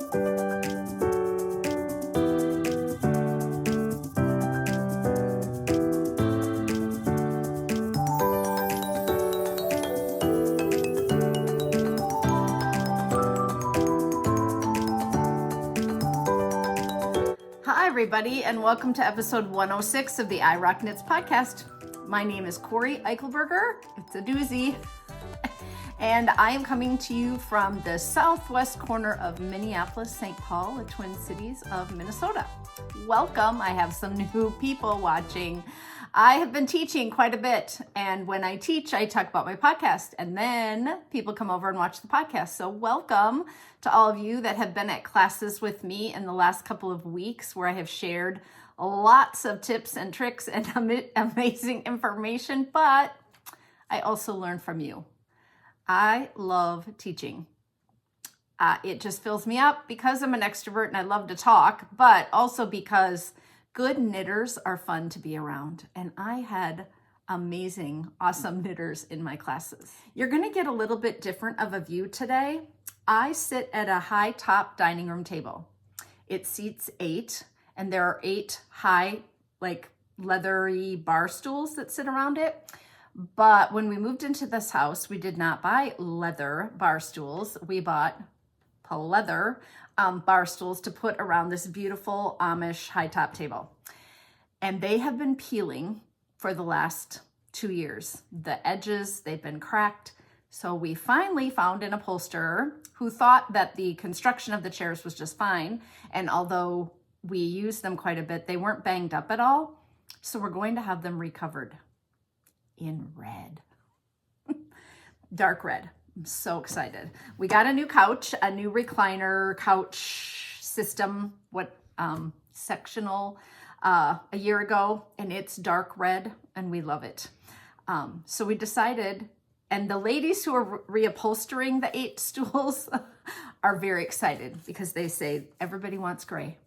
Everybody, and welcome to episode 106 of the I Rock Knits podcast. My name is Cori Eichelberger. It's a doozy. And I am coming to you from the southwest corner of Minneapolis, St. Paul, the Twin Cities of Minnesota. Welcome. I have some new people watching. I have been teaching quite a bit, and when I teach, I talk about my podcast, and then people come over and watch the podcast. So welcome to all of you that have been at classes with me in the last couple of weeks, where I have shared lots of tips and tricks and amazing information, but I also learn from you. I love teaching. It just fills me up because I'm an extrovert and I love to talk, but also because good knitters are fun to be around. And I had amazing, awesome knitters in my classes. You're gonna get a little bit different of a view today. I sit at a high top dining room table. It seats 8, and there are 8 high, like leathery bar stools that sit around it. But when we moved into this house, we did not buy leather bar stools. We bought pleather bar stools to put around this beautiful Amish high top table. And they have been peeling for the last 2 years. The edges, they've been cracked. So we finally found an upholsterer who thought that the construction of the chairs was just fine. And although we used them quite a bit, they weren't banged up at all. So we're going to have them recovered in red, dark red. I'm so excited. We got a new couch, a new recliner couch system, sectional a year ago, and it's dark red and we love it. So we decided, and the ladies who are reupholstering the 8 stools are very excited because they say, everybody wants gray.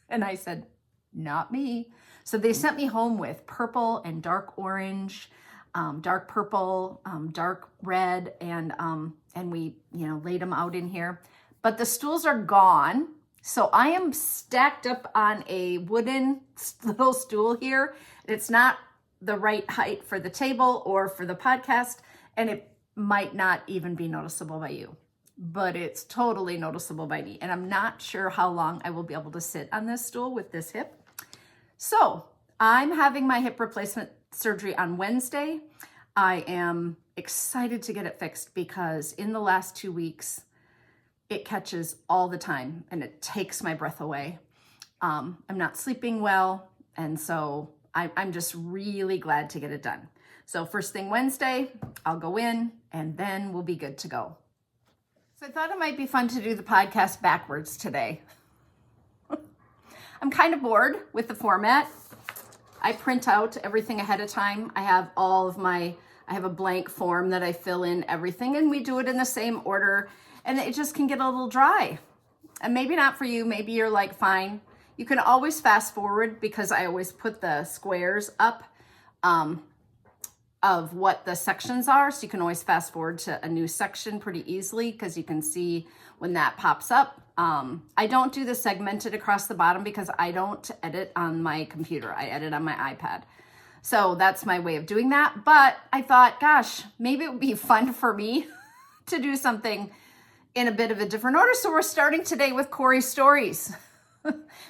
And I said, not me. So they sent me home with purple and dark orange, dark purple, dark red, and we, laid them out in here. But the stools are gone. So I am stacked up on a wooden little stool here. It's not the right height for the table or for the podcast, and it might not even be noticeable by you, but it's totally noticeable by me. And I'm not sure how long I will be able to sit on this stool with this hip. So I'm having my hip replacement surgery on Wednesday. I am excited to get it fixed because in the last 2 weeks, it catches all the time and it takes my breath away. I'm not sleeping well, and so I'm just really glad to get it done. So first thing Wednesday, I'll go in and then we'll be good to go. So I thought it might be fun to do the podcast backwards today. I'm kind of bored with the format. I print out everything ahead of time. I have I have a blank form that I fill in everything, and we do it in the same order, and it just can get a little dry. And maybe not for you, maybe you're like, fine. You can always fast forward because I always put the squares up of what the sections are. So you can always fast forward to a new section pretty easily because you can see when that pops up. I don't do the segmented across the bottom because I don't edit on my computer. I edit on my iPad. So that's my way of doing that. But I thought, gosh, maybe it would be fun for me to do something in a bit of a different order. So we're starting today with Cori stories,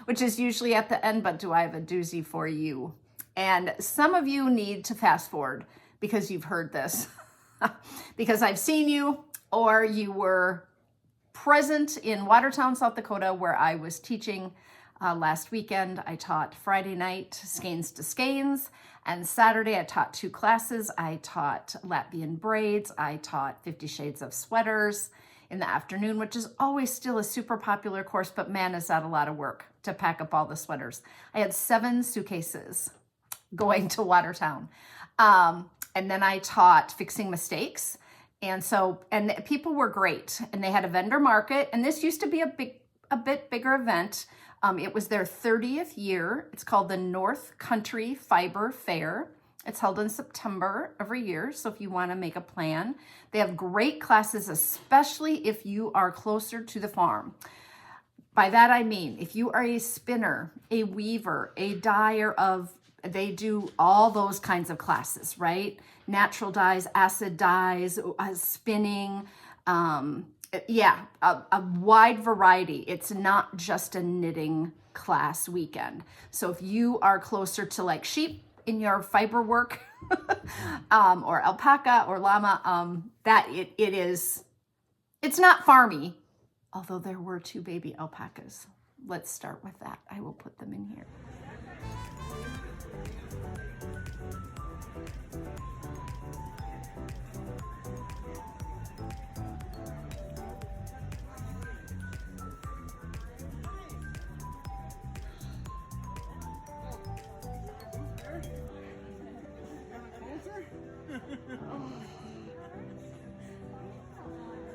which is usually at the end, but do I have a doozy for you? And some of you need to fast forward because you've heard this, because I've seen you, or you were present in Watertown, South Dakota, where I was teaching last weekend. I taught Friday night skeins to skeins, and Saturday I taught 2 classes. I taught Latvian braids. I taught 50 Shades of Sweaters in the afternoon, which is always still a super popular course, but man, is that a lot of work to pack up all the sweaters. I had 7 suitcases going to Watertown. And then I taught fixing mistakes. And people were great, and they had a vendor market, and this used to be a bit bigger event. It was their 30th year. It's called the North Country Fiber Fair. It's held in September every year, so if you want to make a plan. They have great classes, especially if you are closer to the farm. By that I mean, if you are a spinner, a weaver, a dyer they do all those kinds of classes, right? Natural dyes, acid dyes, spinning, yeah, a wide variety. It's not just a knitting class weekend. So if you are closer to like sheep in your fiber work, or alpaca or llama, it's not farmy, although there were 2 baby alpacas. Let's start with that. I will put them in here.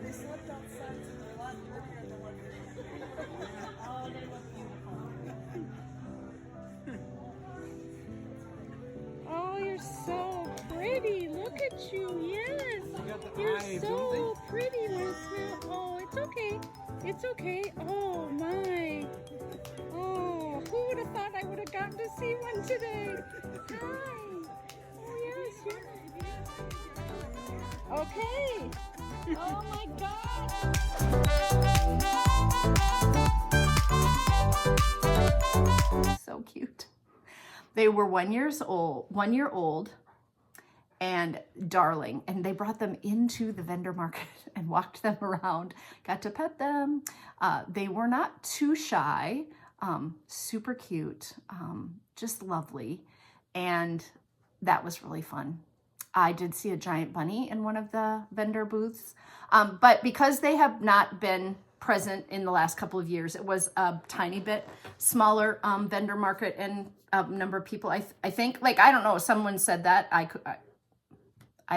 They slept outside, so they're a lot prettier than what they're Oh, they look beautiful. Oh, you're so pretty. Look at you. Yes. You're so pretty, Listener. Oh, it's okay. It's okay. Oh, my. Oh, who would have thought I would have gotten to see one today? Hi. Oh, yes. Okay. Oh my God. So cute. They were 1 year old and darling, and they brought them into the vendor market and walked them around, got to pet them. They were not too shy, super cute, just lovely. And that was really fun. I did see a giant bunny in one of the vendor booths, but because they have not been present in the last couple of years, it was a tiny bit smaller vendor market and a number of people. I think, like, I don't know, someone said that. I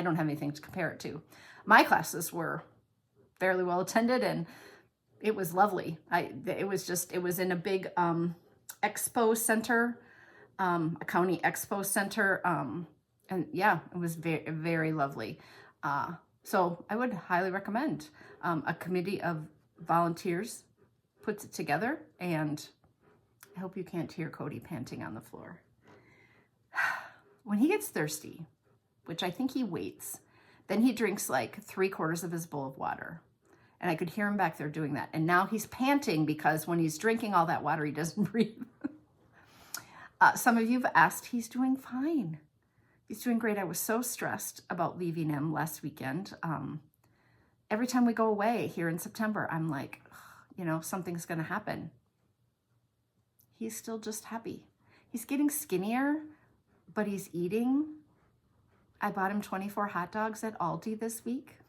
don't have anything to compare it to. My classes were fairly well attended and it was lovely. It was in a big expo center, a county expo center. And yeah, it was very, very lovely. So I would highly recommend. A committee of volunteers puts it together, and I hope you can't hear Cody panting on the floor. When he gets thirsty, which I think he waits, then he drinks like 3/4 of his bowl of water. And I could hear him back there doing that. And now he's panting because when he's drinking all that water, he doesn't breathe. Some of you have asked, he's doing fine. He's doing great. I was so stressed about leaving him last weekend. Every time we go away here in September, I'm like, something's going to happen. He's still just happy. He's getting skinnier, but he's eating. I bought him 24 hot dogs at Aldi this week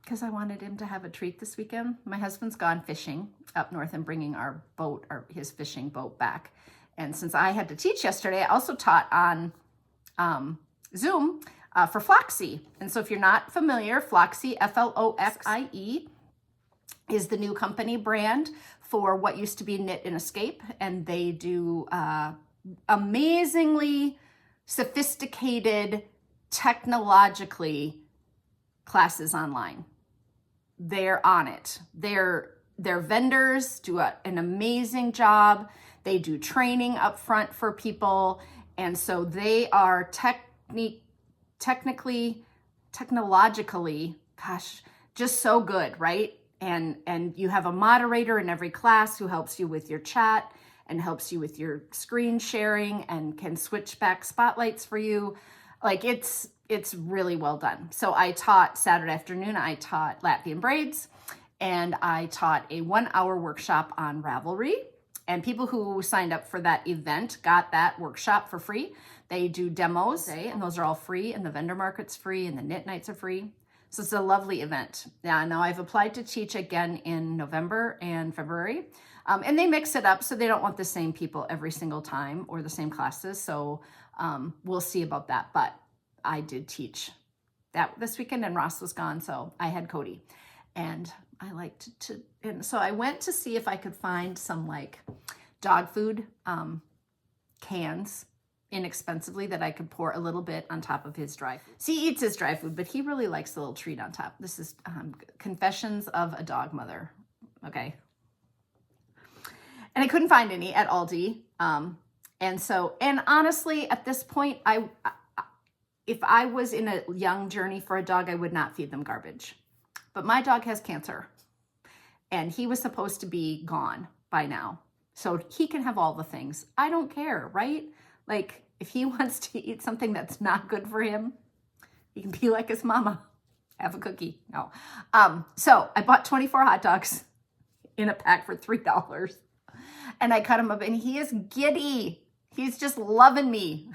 because I wanted him to have a treat this weekend. My husband's gone fishing up north and bringing our boat, his fishing boat back. And since I had to teach yesterday, I also taught on Zoom for Floxie. And so if you're not familiar, Floxie, Floxie, is the new company brand for what used to be Knit and Escape. And they do amazingly sophisticated, technologically classes online. They're on it. Their vendors do an amazing job. They do training up front for people. And so they are technologically, just so good, right? And you have a moderator in every class who helps you with your chat and helps you with your screen sharing and can switch back spotlights for you. Like it's really well done. So I taught Saturday afternoon, I taught Latvian braids, and I taught a 1-hour workshop on Ravelry. And people who signed up for that event got that workshop for free. They do demos, and those are all free, and the vendor market's free, and the knit nights are free. So it's a lovely event. Yeah, now I've applied to teach again in November and February. And they mix it up, so they don't want the same people every single time or the same classes. So we'll see about that. But I did teach that this weekend, and Ross was gone, so I had Cody. And I liked and so I went to see if I could find some like dog food cans inexpensively that I could pour a little bit on top of his dry food. So he eats his dry food, but he really likes the little treat on top. This is Confessions of a Dog Mother. Okay. And I couldn't find any at Aldi. And honestly, at this point, if I was in a young journey for a dog, I would not feed them garbage. But my dog has cancer, and he was supposed to be gone by now. So he can have all the things. I don't care, right? Like, if he wants to eat something that's not good for him, he can be like his mama. Have a cookie. No. So I bought 24 hot dogs in a pack for $3. And I cut him up, and he is giddy. He's just loving me.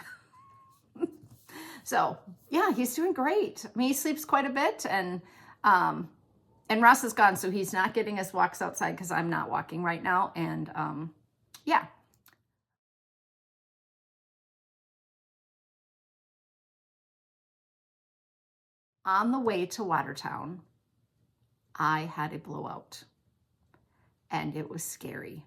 So yeah, he's doing great. I mean, he sleeps quite a bit, and Ross is gone, so he's not getting his walks outside because I'm not walking right now. And yeah. On the way to Watertown, I had a blowout, and it was scary.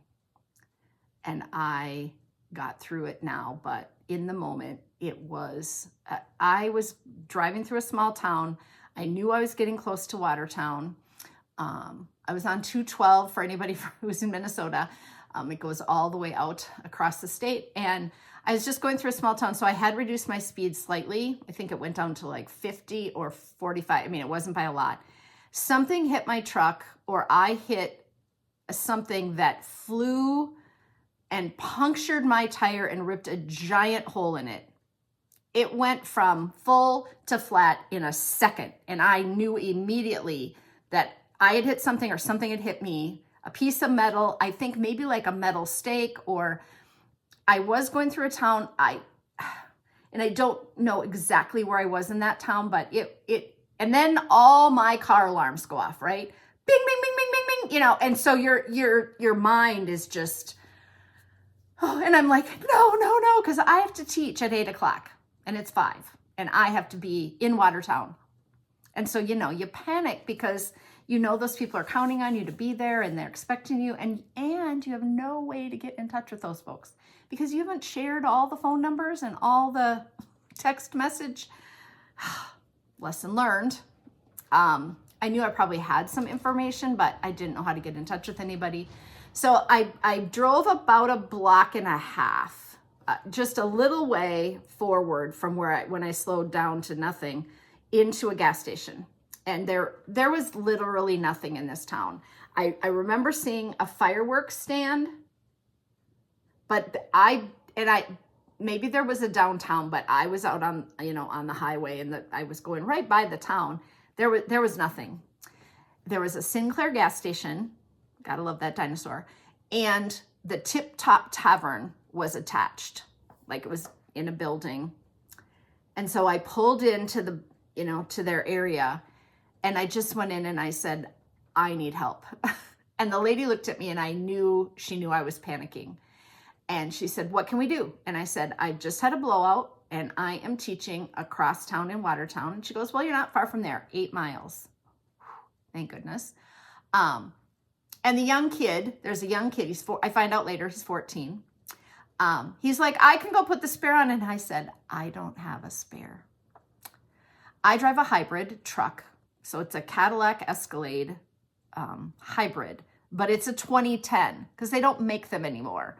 And I got through it now, but in the moment, it was, I was driving through a small town. I knew I was getting close to Watertown. I was on 212 for anybody who's in Minnesota. It goes all the way out across the state. And I was just going through a small town, so I had reduced my speed slightly. I think it went down to like 50 or 45. I mean, it wasn't by a lot. Something hit my truck, or I hit something that flew and punctured my tire and ripped a giant hole in it. It went from full to flat in a second. And I knew immediately that I had hit something, or something had hit me. A piece of metal, I think maybe like a metal stake, or I was going through a town. And I don't know exactly where I was in that town, but and then all my car alarms go off, right? Bing, bing, bing, bing, bing, bing, and so your mind is just, oh, and I'm like, no, because I have to teach at 8:00 and it's 5, and I have to be in Watertown. And so, you panic because those people are counting on you to be there, and they're expecting you, and you have no way to get in touch with those folks because you haven't shared all the phone numbers and all the text message. Lesson learned. I knew I probably had some information, but I didn't know how to get in touch with anybody. So I drove about a block and a half, just a little way forward from when I slowed down to nothing, into a gas station. And there was literally nothing in this town. I remember seeing a fireworks stand, but maybe there was a downtown, but I was out on the highway, and I was going right by the town. There was nothing. There was a Sinclair gas station. Gotta love that dinosaur. And the Tip Top Tavern was attached, like it was in a building. And so I pulled into to their area, and I just went in and I said, I need help. And the lady looked at me, and she knew I was panicking. And she said, what can we do? And I said, I just had a blowout, and I am teaching across town in Watertown. And she goes, well, you're not far from there, 8 miles. Thank goodness. And the young kid, there's a young kid, I find out later, he's 14. He's like, I can go put the spare on. And I said, I don't have a spare. I drive a hybrid truck. So it's a Cadillac Escalade hybrid, but it's a 2010 because they don't make them anymore.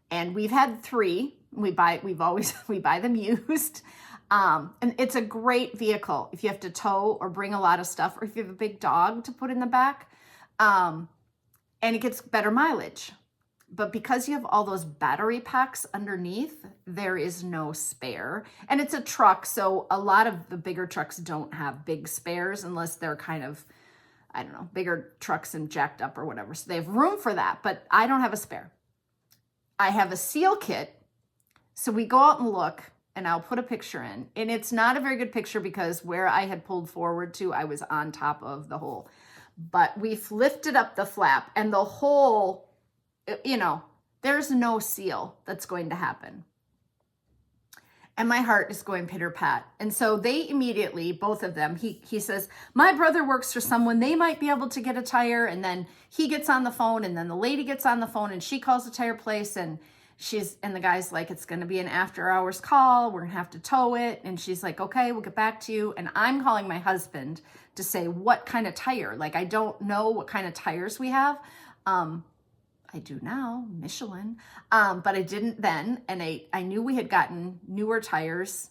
And we've had 3. We buy them used. And it's a great vehicle if you have to tow or bring a lot of stuff, or if you have a big dog to put in the back. And it gets better mileage. But because you have all those battery packs underneath, there is no spare. And it's a truck, so a lot of the bigger trucks don't have big spares unless they're kind of, I don't know, bigger trucks and jacked up or whatever. So they have room for that, but I don't have a spare. I have a seal kit. So we go out and look, and I'll put a picture in. And it's not a very good picture because where I had pulled forward to, I was on top of the hole. But we've lifted up the flap, and the hole, there's no seal that's going to happen. And my heart is going pitter pat. And so they immediately, both of them, he says, my brother works for someone, they might be able to get a tire. And then he gets on the phone, and then the lady gets on the phone, and she calls the tire place, and the guy's like, it's going to be an after hours call. We're going to have to tow it. And she's like, okay, we'll get back to you. And I'm calling my husband to say, what kind of tire? Like, I don't know what kind of tires we have. I do now, Michelin, but I didn't then. And I knew we had gotten newer tires,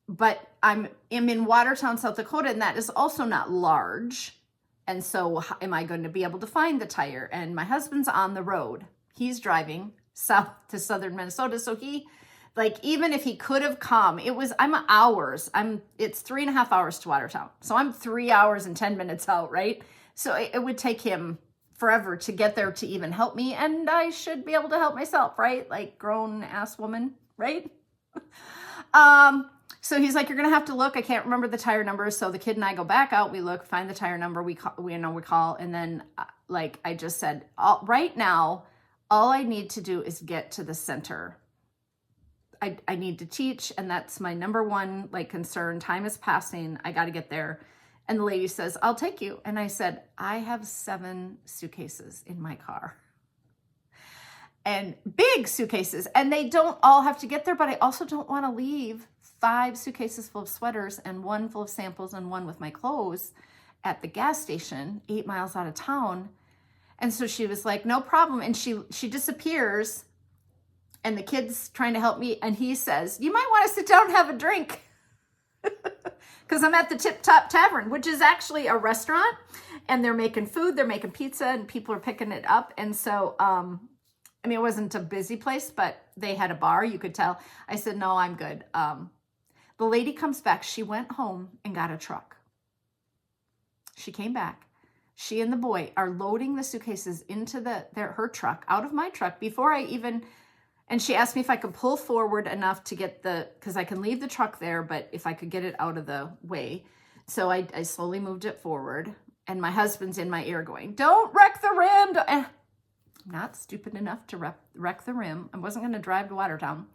but I'm in Watertown, South Dakota, and that is also not large. And so how am I going to be able to find the tire? And my husband's on the road. He's driving south to southern Minnesota. So he, like, even if he could have come, I'm hours. It's 3.5 hours to Watertown. So I'm 3 hours and 10 minutes out, right? So it would take him forever to get there to even help me. And I should be able to help myself, right? Like grown ass woman, right? So he's like, you're going to have to look. I can't remember the tire number. So the kid and I go back out. We look, find the tire number. We call. And then like I just said, right now, all I need to do is get to the center. I need to teach. And that's my number one like concern. Time is passing. I got to get there. And the lady says, I'll take you. And I said, I have 7 suitcases in my car. And big suitcases. And they don't all have to get there, but I also don't want to leave 5 suitcases full of sweaters and 1 full of samples and 1 with my clothes at the gas station 8 miles out of town. And so she was like, no problem. And she disappears. And the kid's trying to help me. And he says, you might want to sit down and have a drink. Because I'm at the Tip Top Tavern, which is actually a restaurant. And they're making food. They're making pizza. And people are picking it up. And so, I mean, it wasn't a busy place, but they had a bar. You could tell. I said, no, I'm good. The lady comes back. She went home and got a truck. She came back. She and the boy are loading the suitcases into her truck, out of my truck, before I even, and she asked me if I could pull forward enough to get because I can leave the truck there, but if I could get it out of the way. So I slowly moved it forward, and my husband's in my ear going, don't wreck the rim. I'm not stupid enough to wreck the rim. I wasn't going to drive to Watertown.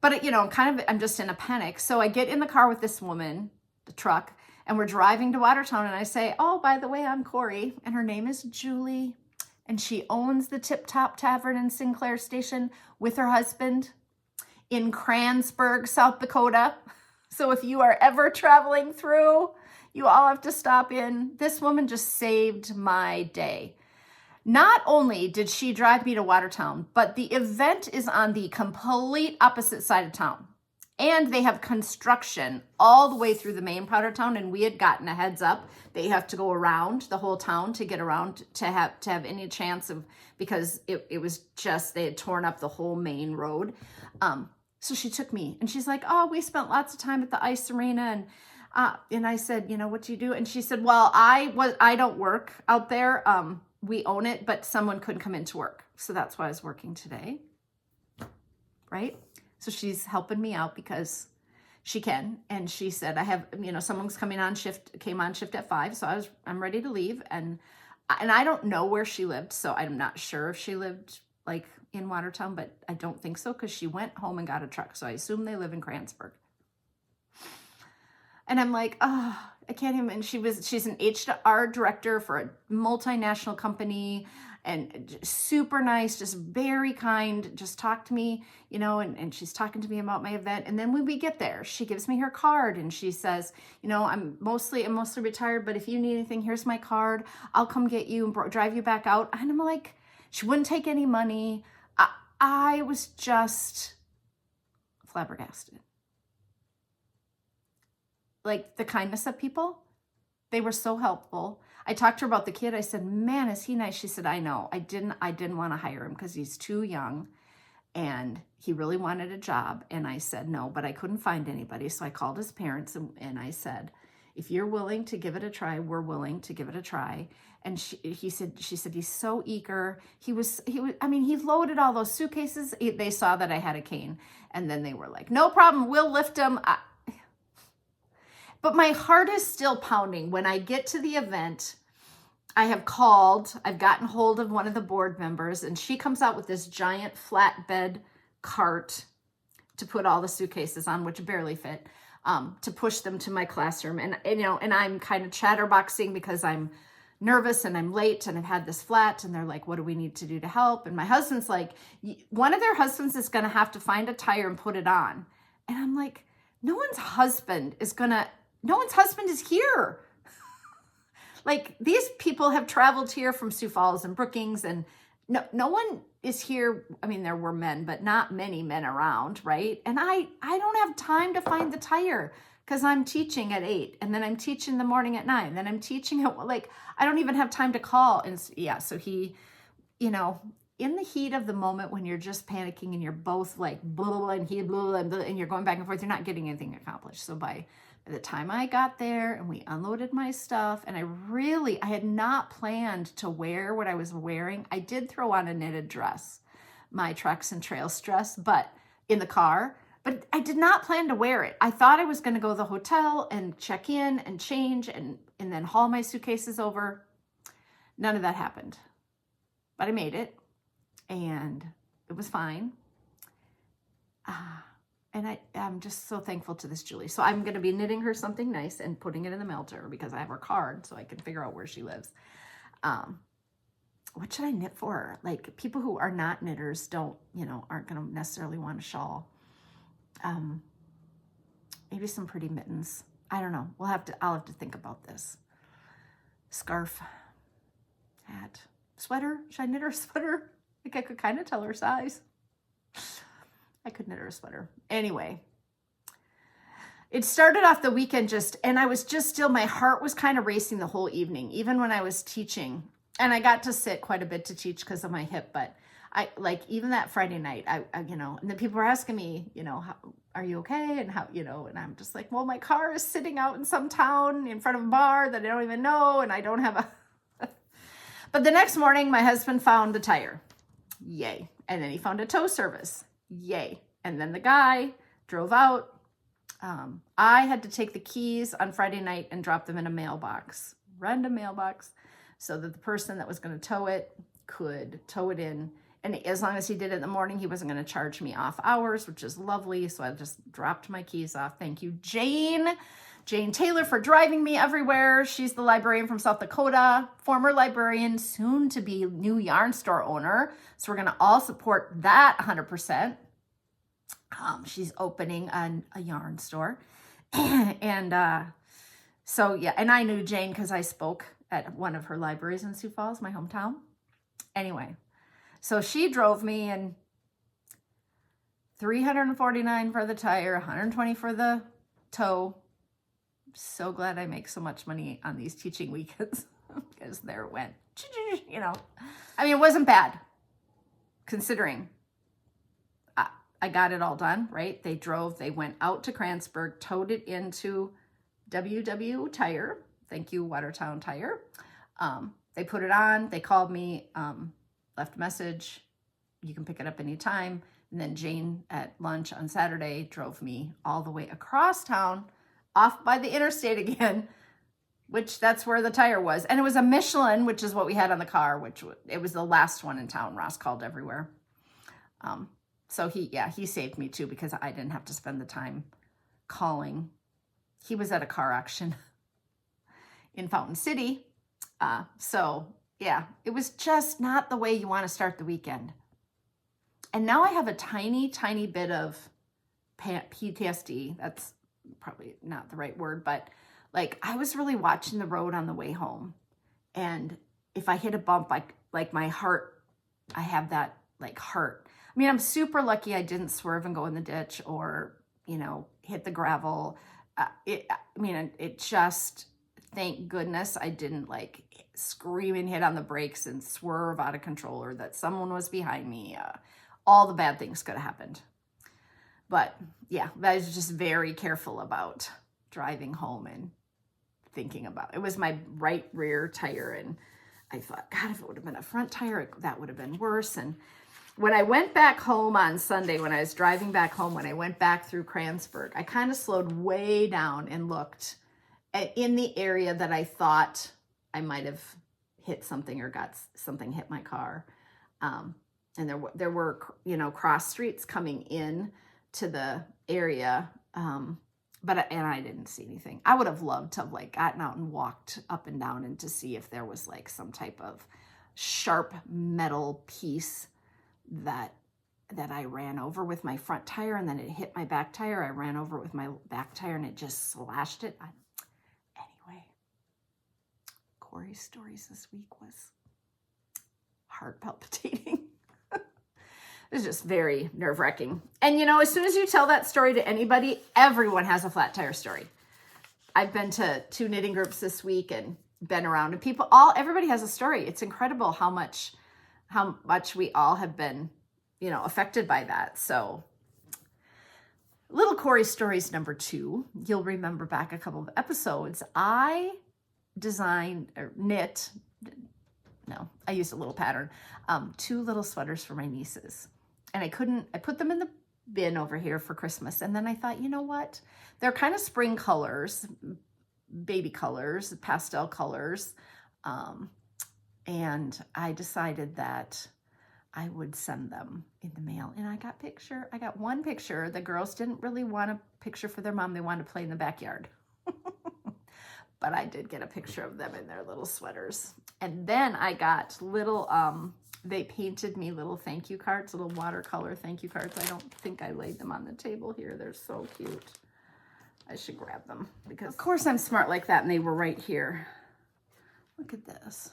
But, I'm just in a panic. So I get in the car with this woman, the truck, and we're driving to Watertown. And I say, oh, by the way, I'm Cori. And her name is Julie. And she owns the Tip Top Tavern in Sinclair Station with her husband in Kransburg, South Dakota. So if you are ever traveling through, you all have to stop in. This woman just saved my day. Not only did she drive me to Watertown, but the event is on the complete opposite side of town. And they have construction all the way through the main part of town. And we had gotten a heads up that you have to go around the whole town to get around to have any chance of, because it was just, they had torn up the whole main road. So she took me and she's like, oh, we spent lots of time at the ice arena. And I said, what do you do? And she said, well, I don't work out there. We own it, but someone couldn't come into work. So that's why I was working today. Right? So she's helping me out because she can. And she said, I have, someone's came on shift at 5. So I'm ready to leave. And I don't know where she lived. So I'm not sure if she lived like in Watertown, but I don't think so. Cause she went home and got a truck. So I assume they live in Kransburg. And I'm like, oh, I can't even. She's an HR director for a multinational company and super nice, just very kind, just talked to me, and she's talking to me about my event. And then when we get there, she gives me her card and she says, I'm mostly retired, but if you need anything, here's my card. I'll come get you and drive you back out. And I'm like, she wouldn't take any money. I was just flabbergasted. Like the kindness of people, they were so helpful. I talked to her about the kid. I said, man, is he nice? She said, I know. I didn't want to hire him because he's too young and he really wanted a job. And I said, no, but I couldn't find anybody. So I called his parents and I said, if you're willing to give it a try, we're willing to give it a try. And she said, he's so eager. He loaded all those suitcases. They saw that I had a cane and then they were like, no problem. We'll lift him. But my heart is still pounding. When I get to the event, I've gotten hold of one of the board members, and she comes out with this giant flatbed cart to put all the suitcases on, which barely fit, to push them to my classroom. And I'm kind of chatterboxing because I'm nervous and I'm late and I've had this flat, and they're like, what do we need to do to help? And my husband's like, one of their husbands is going to have to find a tire and put it on. And I'm like, no one's husband is here. like these people have traveled here from Sioux Falls and Brookings, and no one is here. I mean, there were men, but not many men around, right? And I don't have time to find the tire because I'm teaching at 8, and then I'm teaching in the morning at 9, then I'm teaching at, like, I don't even have time to call. And yeah, so he, you know, in the heat of the moment when you're just panicking and you're both like blah, blah, blah, and he blah, blah, blah, and you're going back and forth, you're not getting anything accomplished. So by the time I got there and we unloaded my stuff, and I had not planned to wear what I was wearing. I did throw on a knitted dress, my Treks and Trails dress, but in the car, but I did not plan to wear it. I thought I was going to go to the hotel and check in and change and then haul my suitcases over. None of that happened, but I made it and it was fine. And I'm just so thankful to this Julie. So I'm going to be knitting her something nice and putting it in the mail to her because I have her card so I can figure out where she lives. What should I knit for her? Like, people who are not knitters aren't going to necessarily want a shawl. Maybe some pretty mittens. I don't know. I'll have to think about this. Scarf, hat, sweater. Should I knit her a sweater? Like, I could kind of tell her size. I could knit her a sweater. Anyway, it started off the weekend and I was just still, my heart was kind of racing the whole evening, even when I was teaching. And I got to sit quite a bit to teach because of my hip, but even that Friday night, I and then people were asking me, how, are you okay? And how, and I'm just like, well, my car is sitting out in some town in front of a bar that I don't even know. And I don't have but the next morning, my husband found the tire. Yay. And then he found a tow service. Yay. And then the guy drove out. I had to take the keys on Friday night and drop them in a mailbox, random mailbox, so that the person that was going to tow it could tow it in. And as long as he did it in the morning, he wasn't going to charge me off hours, which is lovely. So I just dropped my keys off. Thank you, Jane Taylor, for driving me everywhere. She's the librarian from South Dakota, former librarian, soon to be new yarn store owner. So we're going to all support that 100%. She's opening a yarn store. And so, yeah, and I knew Jane because I spoke at one of her libraries in Sioux Falls, my hometown. Anyway, so she drove me, and $349 for the tire, $120 for the tow. So glad I make so much money on these teaching weekends because there it went. I mean, it wasn't bad considering I got it all done, right? They went out to Kranzberg, towed it into WW Tire. Thank you, Watertown Tire. They put it on, they called me, left a message. You can pick it up anytime. And then Jane at lunch on Saturday drove me all the way across town, off by the interstate again, which that's where the tire was. And it was a Michelin, which is what we had on the car, it was the last one in town. Ross called everywhere. So he saved me too, because I didn't have to spend the time calling. He was at a car auction in Fountain City. So yeah, it was just not the way you want to start the weekend. And now I have a tiny, tiny bit of PTSD. That's probably not the right word, but like, I was really watching the road on the way home. And if I hit a bump, like my heart, I have that like heart. I mean, I'm super lucky I didn't swerve and go in the ditch or, hit the gravel. It just, thank goodness I didn't like scream and hit on the brakes and swerve out of control, or that someone was behind me. All the bad things could have happened. But yeah, I was just very careful about driving home and thinking about, it was my right rear tire. And I thought, God, if it would have been a front tire, that would have been worse. And when I went back home on Sunday, when I was driving back home, when I went back through Kranzberg, I kind of slowed way down and looked in the area that I thought I might have hit something or got something hit my car. And there were, cross streets coming in to the area. But I didn't see anything. I would have loved to have like gotten out and walked up and down and to see if there was like some type of sharp metal piece that I ran over with my front tire, and then it hit my back tire. I ran over it with my back tire and it just slashed it. Anyway, Cori's stories this week was heart palpitating. It was just very nerve-wracking. And you know, as soon as you tell that story to anybody, everyone has a flat tire story. I've been to 2 knitting groups this week and been around, and everybody has a story. It's incredible how much we all have been, you know, affected by that. So little Cori stories number 2. You'll remember back a couple of episodes. I used a little pattern, 2 little sweaters for my nieces. And I put them in the bin over here for Christmas. And then I thought, you know what? They're kind of spring colors, baby colors, pastel colors. And I decided that I would send them in the mail. And I got one picture. The girls didn't really want a picture for their mom. They wanted to play in the backyard. But I did get a picture of them in their little sweaters. And then I got little, they painted me little thank you cards, little watercolor thank you cards. I don't think I laid them on the table here. They're so cute. I should grab them because of course I'm smart like that, and they were right here. Look at this.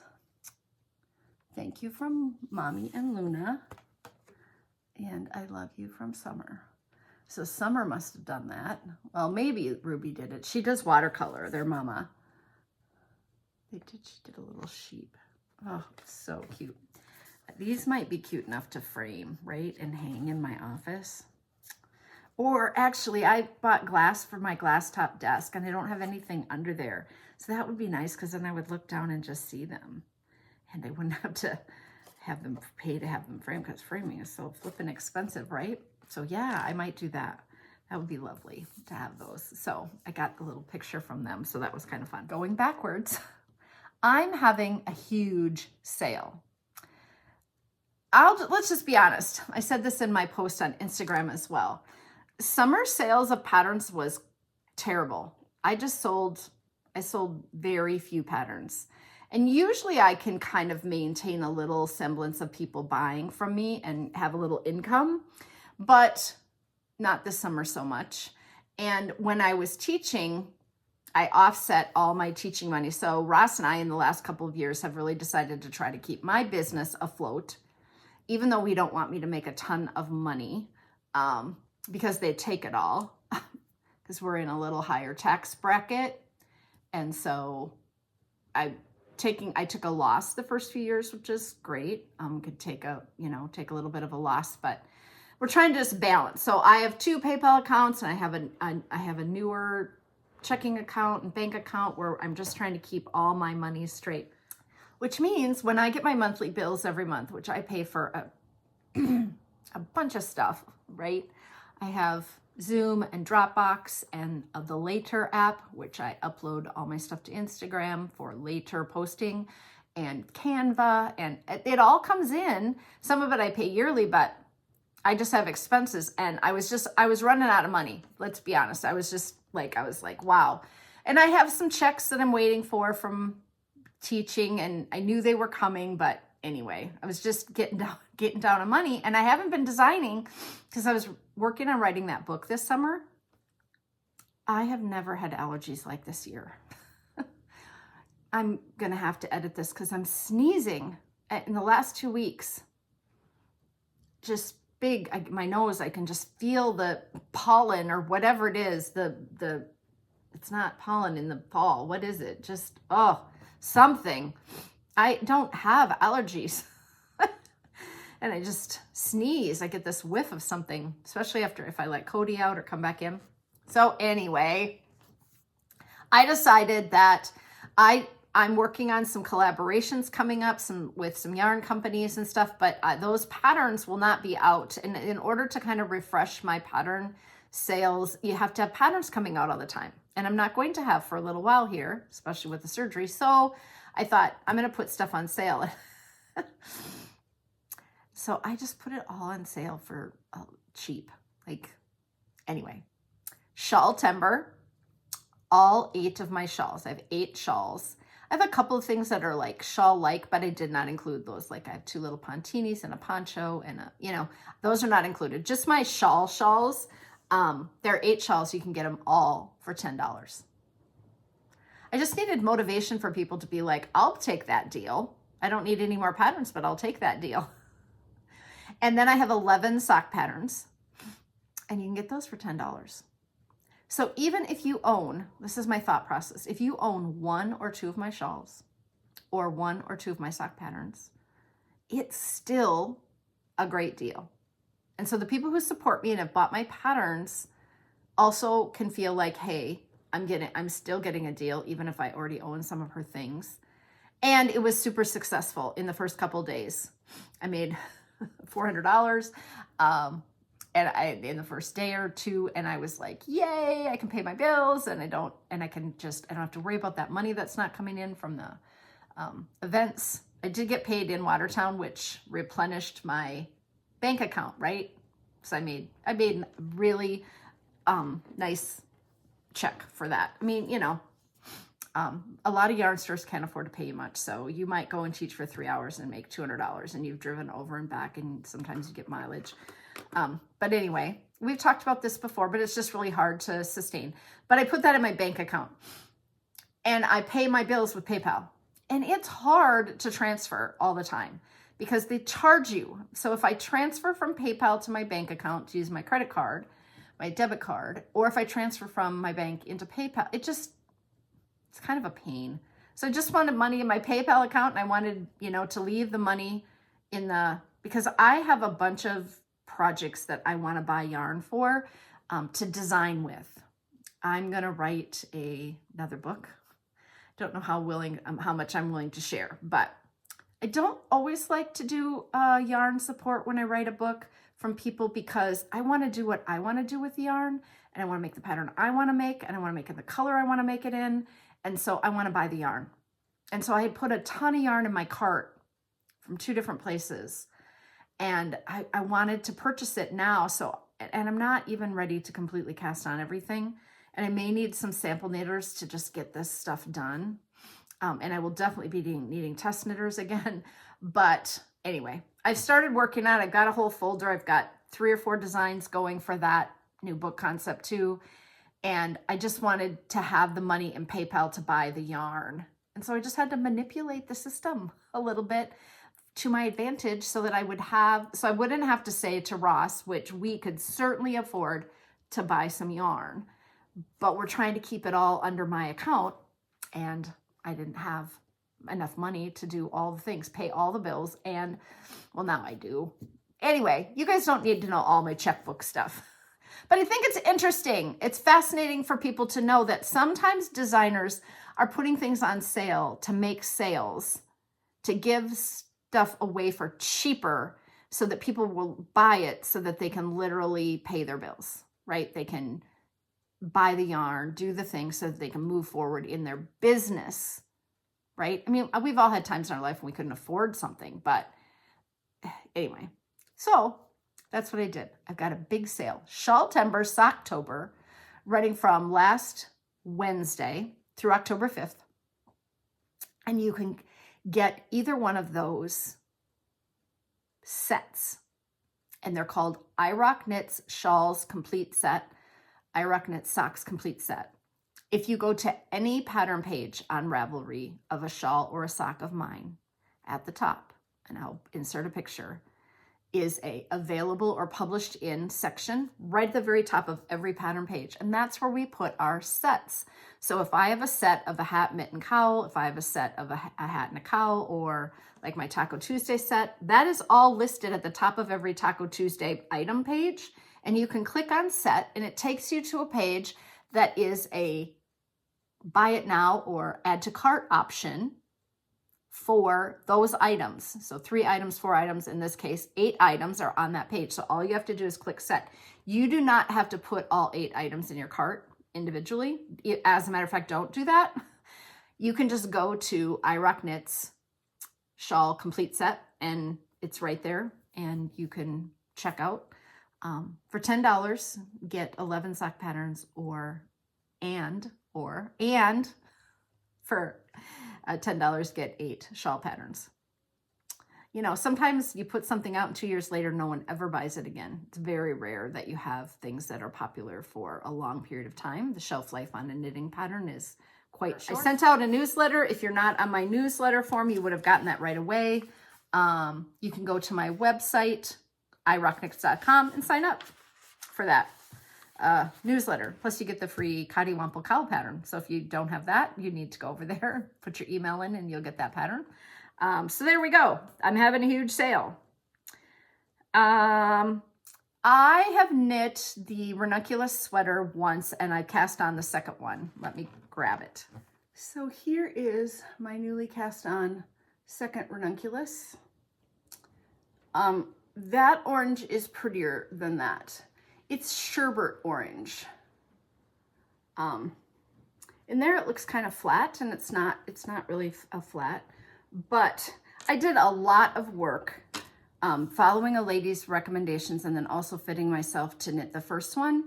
Thank you from Mommy and Luna. And I love you from Summer. So Summer must have done that. Well, maybe Ruby did it. She does watercolor, their mama. She did a little sheep. Oh, so cute. These might be cute enough to frame, right? And hang in my office. Or actually, I bought glass for my glass top desk, and I don't have anything under there. So that would be nice, because then I would look down and just see them. And I wouldn't have to pay to have them framed, because framing is so flippin' expensive, right? So yeah, I might do that. That would be lovely to have those. So I got the little picture from them, so that was kind of fun. Going backwards, I'm having a huge sale. Let's just be honest. I said this in my post on Instagram as well. Summer sales of patterns was terrible. I sold very few patterns. And usually I can kind of maintain a little semblance of people buying from me and have a little income, but not this summer so much. And when I was teaching, I offset all my teaching money. So Ross and I in the last couple of years have really decided to try to keep my business afloat, even though we don't want me to make a ton of money, because they take it all, because we're in a little higher tax bracket. And so I took a loss the first few years, which is great. Could take a little bit of a loss, but we're trying to just balance. So I have 2 PayPal accounts, and I have a newer checking account and bank account where I'm just trying to keep all my money straight, which means when I get my monthly bills every month, which I pay for a bunch of stuff, right? I have Zoom and Dropbox and the Later app, which I upload all my stuff to Instagram for later posting, and Canva, and it all comes in. Some of it I pay yearly, but I just have expenses, and I was running out of money. Let's be honest. I was like, wow. And I have some checks that I'm waiting for from teaching, and I knew they were coming, but anyway, I was just getting down on money, and I haven't been designing because I was working on writing that book this summer. I have never had allergies like this year. I'm going to have to edit this because I'm sneezing in the last 2 weeks. Just big, my nose, I can just feel the pollen or whatever it is. It's not pollen in the fall. What is it? Just, something. I don't have allergies. And I just sneeze. I get this whiff of something, especially if I let Cody out or come back in. So anyway, I decided that I'm working on some collaborations coming up, with some yarn companies and stuff, but those patterns will not be out. And in order to kind of refresh my pattern sales, you have to have patterns coming out all the time. And I'm not going to have for a little while here, especially with the surgery. So I thought I'm going to put stuff on sale. So I just put it all on sale for cheap. Anyway, Shawl Timber, all 8 of my shawls. I have 8 shawls. I have a couple of things that are like shawl-like, but I did not include those. I have 2 little pontinis and a poncho, and those are not included. Just my shawls. There are 8 shawls. You can get them all for $10. I just needed motivation for people to be like, I'll take that deal. I don't need any more patterns, but I'll take that deal. And then I have 11 sock patterns, and you can get those for $10. So even if you own, this is my thought process, if you own 1 or 2 of my shawls or 1 or 2 of my sock patterns, it's still a great deal. And so the people who support me and have bought my patterns also can feel like, hey, I'm still getting a deal, even if I already own some of her things. And it was super successful in the first couple days. I made $400 in the first day or two, and I was like, yay, I can pay my bills, and I don't have to worry about that money that's not coming in from the events. I did get paid in Watertown, which replenished my bank account, right? So I made a really nice check for that. I mean, a lot of yarn stores can't afford to pay you much, so you might go and teach for 3 hours and make $200, and you've driven over and back, and sometimes you get mileage. But anyway, we've talked about this before, but it's just really hard to sustain. But I put that in my bank account, and I pay my bills with PayPal. And it's hard to transfer all the time because they charge you. So if I transfer from PayPal to my bank account to use my credit card, my debit card, or if I transfer from my bank into PayPal, it's kind of a pain. So I just wanted money in my PayPal account, and I wanted, to leave the money because I have a bunch of projects that I want to buy yarn for, to design with. I'm going to write another book. Don't know how much I'm willing to share, but I don't always like to do yarn support when I write a book from people because I want to do what I want to do with the yarn, and I want to make the pattern I want to make, and I want to make it the color I want to make it in, and so I want to buy the yarn. And so I had put a ton of yarn in my cart from 2 different places, and I wanted to purchase it now, and I'm not even ready to completely cast on everything. And I may need some sample knitters to just get this stuff done. And I will definitely be needing test knitters again. But anyway, I've started working on it. I've got a whole folder. I've got 3 or 4 designs going for that new book concept too. And I just wanted to have the money in PayPal to buy the yarn. And so I just had to manipulate the system a little bit to my advantage so that I wouldn't have to say to Ross, which we could certainly afford to buy some yarn, but we're trying to keep it all under my account, and I didn't have enough money to do all the things, pay all the bills, and well, now I do. Anyway, you guys don't need to know all my checkbook stuff, but I think it's interesting. It's fascinating for people to know that sometimes designers are putting things on sale to make sales, to give stuff away for cheaper so that people will buy it so that they can literally pay their bills, right? They can buy the yarn, do the things so that they can move forward in their business, right? I mean, we've all had times in our life when we couldn't afford something, but anyway, so that's what I did. I've got a big sale, Shawltember Socktober, running from last Wednesday through October 5th. And you can get either one of those sets, and they're called iRock Knits Shawls Complete Set, iRock Knits Socks Complete Set. If you go to any pattern page on Ravelry of a shawl or a sock of mine, at the top, and I'll insert a picture, is a available or published in section right at the very top of every pattern page. And that's where we put our sets. So if I have a set of a hat, mitt, and cowl, if I have a set of a hat and a cowl, or like my Taco Tuesday set, that is all listed at the top of every Taco Tuesday item page. And you can click on set, and it takes you to a page that is a buy it now or add to cart option for those items. So 3 items, 4 items, in this case, 8 items are on that page. So all you have to do is click set. You do not have to put all 8 items in your cart individually. As a matter of fact, don't do that. You can just go to iRock Knits Shawl Complete Set, and it's right there, and you can check out. For $10, get 11 sock patterns, and for $10, get 8 shawl patterns. Sometimes you put something out and 2 years later, no one ever buys it again. It's very rare that you have things that are popular for a long period of time. The shelf life on a knitting pattern is quite short. I sent out a newsletter. If you're not on my newsletter form, you would have gotten that right away. You can go to my website, iRockKnits.com, and sign up for that newsletter. Plus, you get the free Kite cowl pattern. So if you don't have that, you need to go over there, put your email in, and you'll get that pattern. So there we go. I'm having a huge sale. I have knit the Ranunuculus sweater once, and I cast on the second one. Let me grab it. So here is my newly cast on second Ranunuculus. That orange is prettier than that. It's sherbet orange. In there it looks kind of flat, and it's not really a flat, but I did a lot of work following a lady's recommendations and then also fitting myself to knit the first one.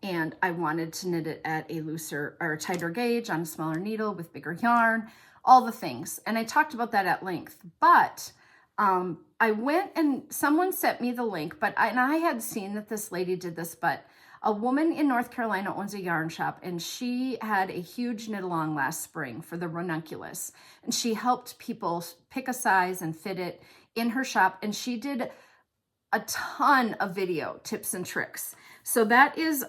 And I wanted to knit it at a looser or a tighter gauge on a smaller needle with bigger yarn, all the things. And I talked about that at length, but I went and someone sent me the link, and I had seen that this lady did this, but a woman in North Carolina owns a yarn shop, and she had a huge knit along last spring for the Ranunuculus, and she helped people pick a size and fit it in her shop, and she did a ton of video tips and tricks. So that is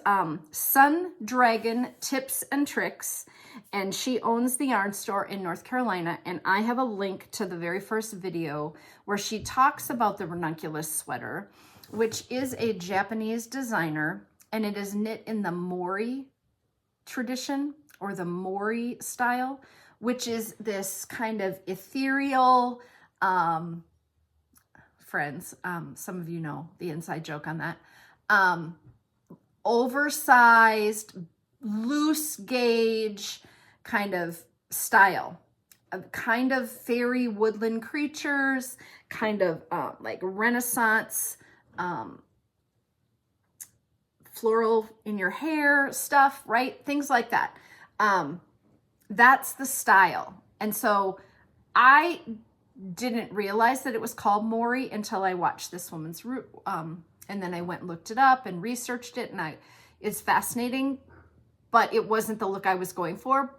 Sun Dragon Tips and Tricks, and she owns the yarn store in North Carolina, and I have a link to the very first video where she talks about the Ranunuculus sweater, which is a Japanese designer, and it is knit in the Mori tradition or the Mori style, which is this kind of ethereal, friends, some of you know the inside joke on that, oversized, loose gauge kind of style, kind of fairy woodland creatures, kind of like Renaissance, floral in your hair stuff, right? Things like that. That's the style. And so I didn't realize that it was called Mori until I watched this woman's and then I went and looked it up and researched it, and it's fascinating, but it wasn't the look I was going for.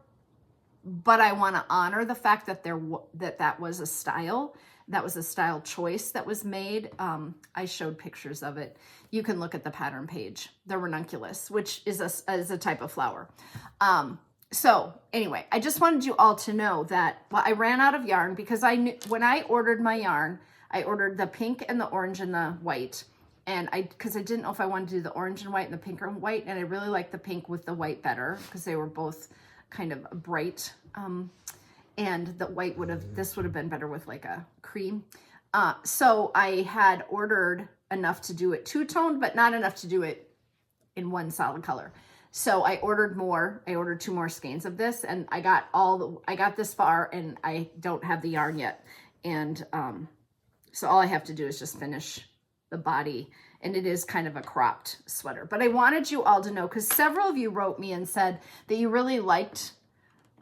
But I want to honor the fact that that was a style. That was a style choice that was made. I showed pictures of it. You can look at the pattern page, the Ranunuculus, which is a type of flower. So anyway, I just wanted you all to know that, well, I ran out of yarn because I knew when I ordered my yarn, I ordered the pink and the orange and the white. And because I didn't know if I wanted to do the orange and white and the pink and white. And I really liked the pink with the white better because they were both kind of bright. And the white this would have been better with like a cream. So I had ordered enough to do it two-toned, but not enough to do it in one solid color. So I ordered more. I ordered 2 more skeins of this, and I got this far, and I don't have the yarn yet. And so all I have to do is just finish the body, and it is kind of a cropped sweater. But I wanted you all to know, because several of you wrote me and said that you really liked,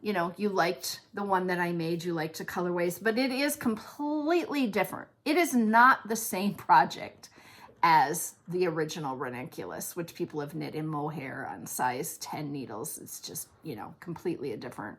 you liked the one that I made, you liked the colorways, but it is completely different. It is not the same project as the original Ranunuculus, which people have knit in mohair on size 10 needles. It's just, completely a different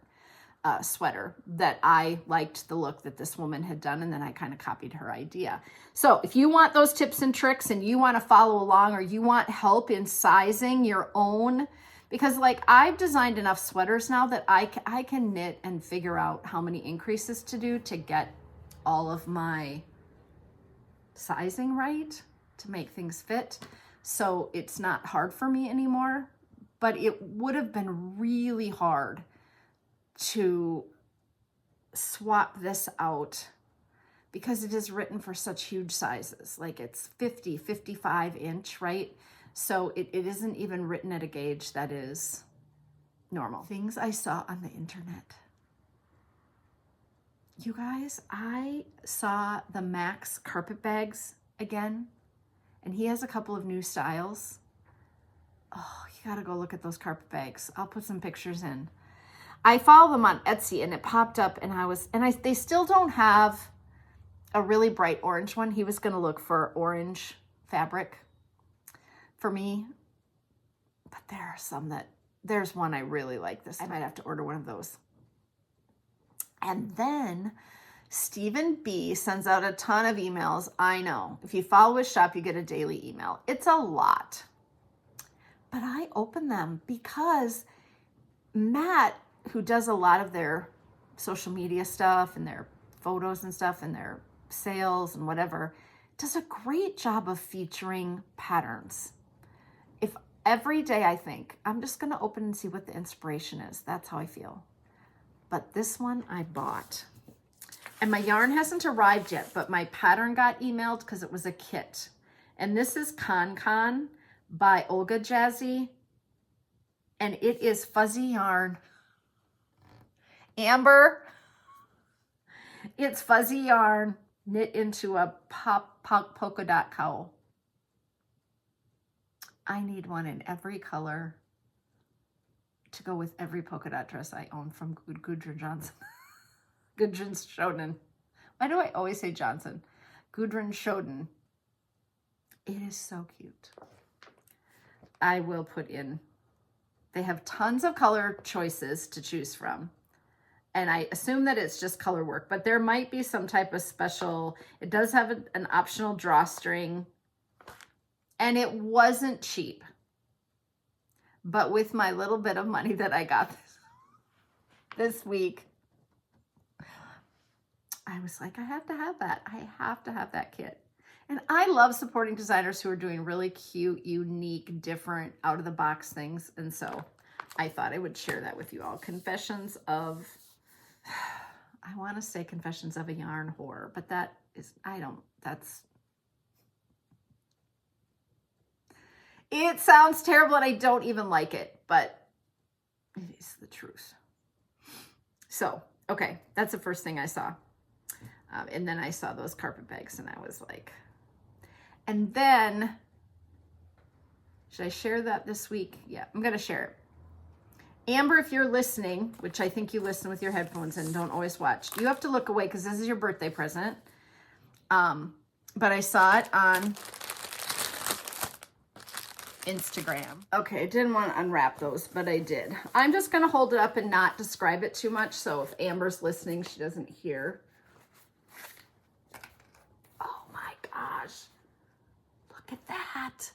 sweater that I liked the look that this woman had done, and then I kind of copied her idea. So if you want those tips and tricks and you want to follow along, or you want help in sizing your own, because like I've designed enough sweaters now that I can knit and figure out how many increases to do to get all of my sizing right to make things fit. So it's not hard for me anymore, but it would have been really hard to swap this out because it is written for such huge sizes. Like it's 50, 55 inch, right? So it isn't even written at a gauge that is normal. Things I saw on the internet. You guys, I saw the Max carpet bags again, and he has a couple of new styles. Oh, you gotta go look at those carpet bags. I'll put some pictures in. I follow them on Etsy, and it popped up, and they still don't have a really bright orange one. He was gonna look for orange fabric for me, but there are some that there's one I really like this. I might have to order one of those. And then Stephen B sends out a ton of emails. I know. If you follow his shop, you get a daily email. It's a lot. But I open them because Matt, who does a lot of their social media stuff and their photos and stuff and their sales and whatever, does a great job of featuring patterns. If every day I think, I'm just going to open and see what the inspiration is. That's how I feel. But this one I bought. And my yarn hasn't arrived yet, but my pattern got emailed because it was a kit. And this is KONKON by Olga Jazzy. And it is fuzzy yarn. Amber, it's fuzzy yarn knit into a pop polka dot cowl. I need one in every color to go with every polka dot dress I own from Gudrun Johnson. Gudrun Schoden. Why do I always say Johnson? Gudrun Schoden. It is so cute. I will put in, they have tons of color choices to choose from. And I assume that it's just color work, but there might be some type of special, it does have an optional drawstring. And it wasn't cheap. But with my little bit of money that I got this week, I was like, I have to have that. I have to have that kit. And I love supporting designers who are doing really cute, unique, different, out-of-the-box things. And so I thought I would share that with you all. Confessions of, I want to say confessions of a yarn whore, but that is, it sounds terrible and I don't even like it, but it is the truth. So, okay, that's the first thing I saw. And then I saw those carpet bags and I was like, and then, should I share that this week? Yeah, I'm going to share it. Amber, if you're listening, which I think you listen with your headphones and don't always watch, you have to look away because this is your birthday present. But I saw it on Instagram. Okay, I didn't want to unwrap those, but I did. I'm just going to hold it up and not describe it too much. So if Amber's listening, she doesn't hear. Oh my gosh. Look at that.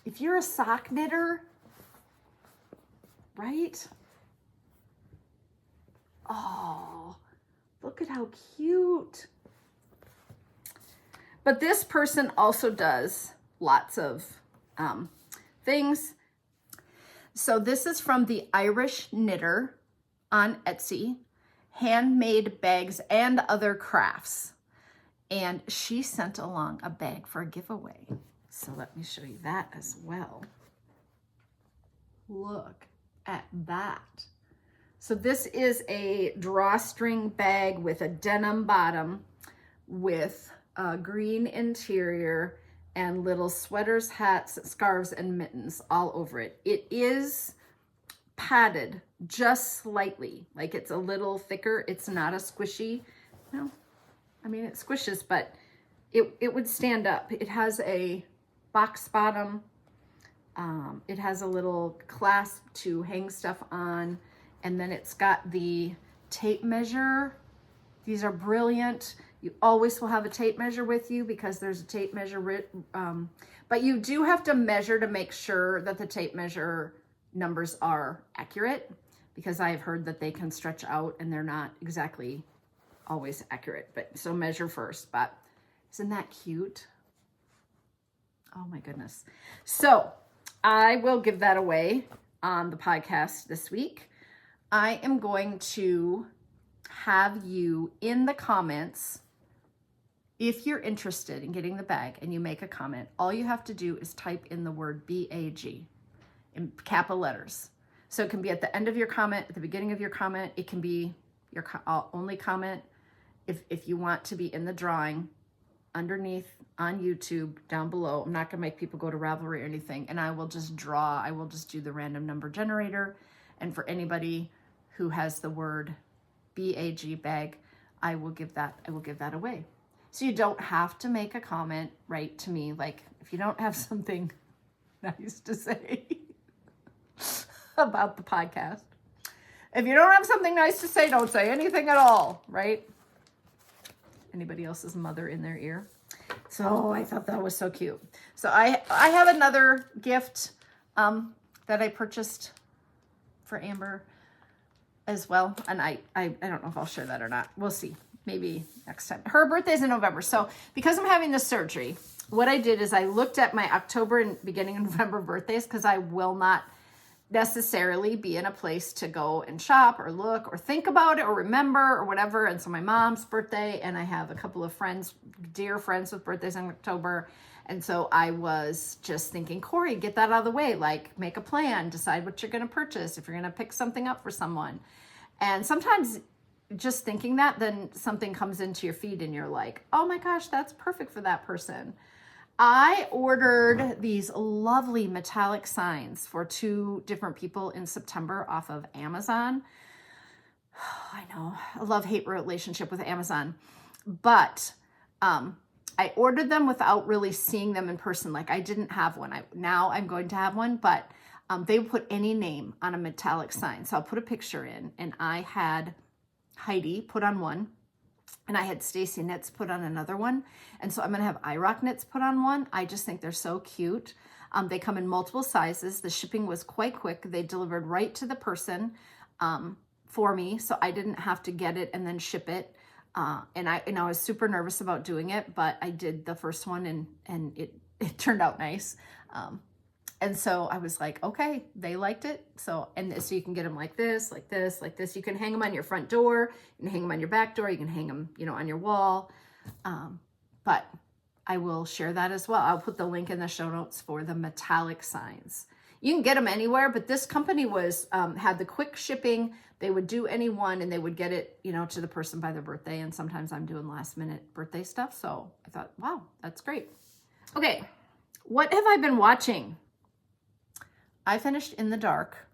If you're a sock knitter, right? Oh, look at how cute. But this person also does lots of things. So this is from the Irish Knitter on Etsy, handmade bags and other crafts. And she sent along a bag for a giveaway. So let me show you that as well. Look at that. So this is a drawstring bag with a denim bottom with a green interior and little sweaters, hats, scarves, and mittens all over it. It is padded just slightly, like it's a little thicker. It's not a squishy. No, I mean, it squishes, but it would stand up. It has a box bottom. It has a little clasp to hang stuff on. And then it's got the tape measure. These are brilliant. You always will have a tape measure with you because there's a tape measure, but you do have to measure to make sure that the tape measure numbers are accurate, because I've heard that they can stretch out and they're not exactly always accurate. But so measure first. But isn't that cute? Oh my goodness. So I will give that away on the podcast this week. I am going to have you in the comments. If you're interested in getting the bag and you make a comment, all you have to do is type in the word BAG in capital letters. So it can be at the end of your comment, at the beginning of your comment. It can be your only comment. If you want to be in the drawing, underneath on YouTube, down below. I'm not going to make people go to Ravelry or anything. And I will just draw. I will just do the random number generator. And for anybody who has the word BAG bag, I will give that away. So you don't have to make a comment right to me. Like if you don't have something nice to say, about the podcast. If you don't have something nice to say, don't say anything at all, right? Anybody else's mother in their ear? So I thought that was so cute. So I have another gift that I purchased for Amber as well. And I don't know if I'll share that or not. We'll see. Maybe next time. Her birthday's in November. So because I'm having this surgery, what I did is I looked at my October and beginning of November birthdays, because I will not necessarily be in a place to go and shop or look or think about it or remember or whatever. And so my mom's birthday, and I have a couple of friends, dear friends with birthdays in October. And so I was just thinking, Cori, get that out of the way. Like, make a plan, decide what you're going to purchase, if you're going to pick something up for someone. And sometimes just thinking that, then something comes into your feed and you're like, oh my gosh, that's perfect for that person. I ordered these lovely metallic signs for 2 different people in September off of Amazon. Oh, I know, a love-hate relationship with Amazon. But I ordered them without really seeing them in person. Like, I didn't have one. Now I'm going to have one, but they would put any name on a metallic sign. So I'll put a picture in, and I had Heidi put on one, and I had Stacy Knits put on another one. And so I'm going to have iRock Knits put on one. I just think they're so cute. They come in multiple sizes. The shipping was quite quick. They delivered right to the person for me, so I didn't have to get it and then ship it. And I was super nervous about doing it, but I did the first one, and it turned out nice. And so I was like, okay, they liked it. So you can get them like this, like this, like this. You can hang them on your front door. You can hang them on your back door. You can hang them, on your wall. But I will share that as well. I'll put the link in the show notes for the metallic signs. You can get them anywhere, but this company had the quick shipping. They would do any one, and they would get it, to the person by their birthday. And sometimes I'm doing last minute birthday stuff. So I thought, wow, that's great. Okay. What have I been watching? I finished In the Dark.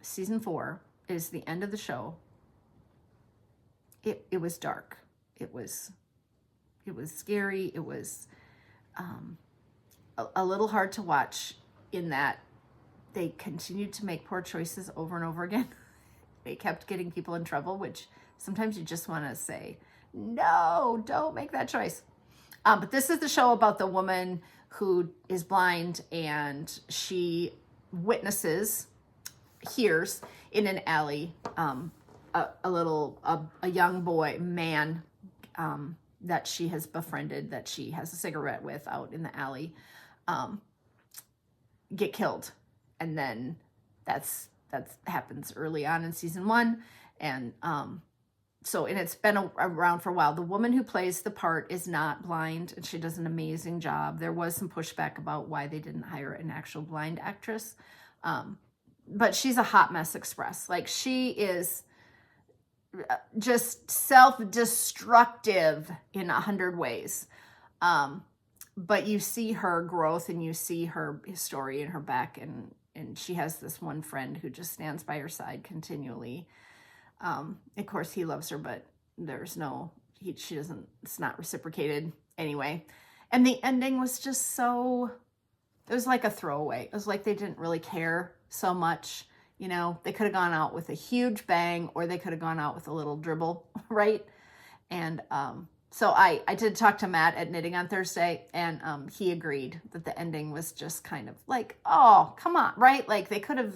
Season 4 is the end of the show. It was dark. It was scary. It was a little hard to watch, in that they continued to make poor choices over and over again. They kept getting people in trouble, which sometimes you just want to say, no, don't make that choice. But this is the show about the woman who is blind, and she hears in an alley, a young man that she has befriended, that she has a cigarette with out in the alley, get killed. And then that happens early on in season 1. And it's been around for a while. The woman who plays the part is not blind, and she does an amazing job. There was some pushback about why they didn't hire an actual blind actress. But she's a hot mess express. Like, she is just self-destructive in 100 ways. But you see her growth, and you see her story in her back, and she has this one friend who just stands by her side continually. Of course he loves her, but it's not reciprocated anyway. And the ending was just it was like a throwaway. It was like they didn't really care so much. They could have gone out with a huge bang, or they could have gone out with a little dribble, right? And so I did talk to Matt at Knitting on Thursday, and he agreed that the ending was just kind of like, oh, come on, right? Like, they could have.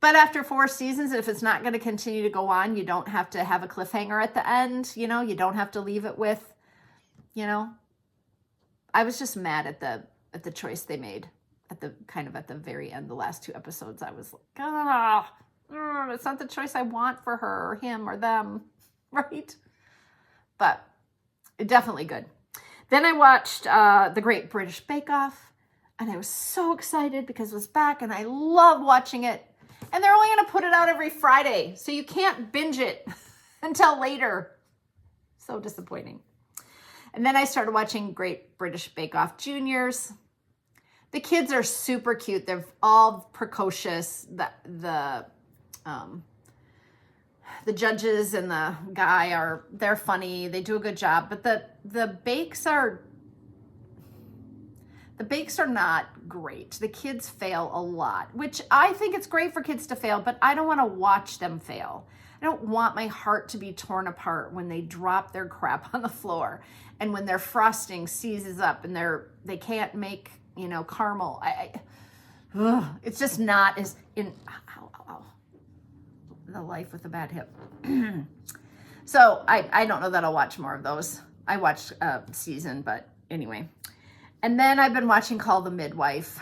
But after 4 seasons, if it's not going to continue to go on, you don't have to have a cliffhanger at the end. You don't have to leave it with, I was just mad at the choice they made at the very end. The last 2 episodes, I was like, it's not the choice I want for her or him or them, right? But definitely good. Then I watched The Great British Bake Off, and I was so excited because it was back, and I love watching it. And they're only going to put it out every Friday, so you can't binge it until later. So disappointing. And then I started watching Great British Bake Off Juniors. The kids are super cute. They're all precocious. The judges and the guy they're funny. They do a good job. But the bakes are The bakes are not great. The kids fail a lot, which I think it's great for kids to fail, but I don't want to watch them fail. I don't want my heart to be torn apart when they drop their crap on the floor and when their frosting seizes up and they can't make, caramel. It's just not as in the life with a bad hip. So I don't know that I'll watch more of those. I watched a season, but anyway. And then I've been watching Call the Midwife.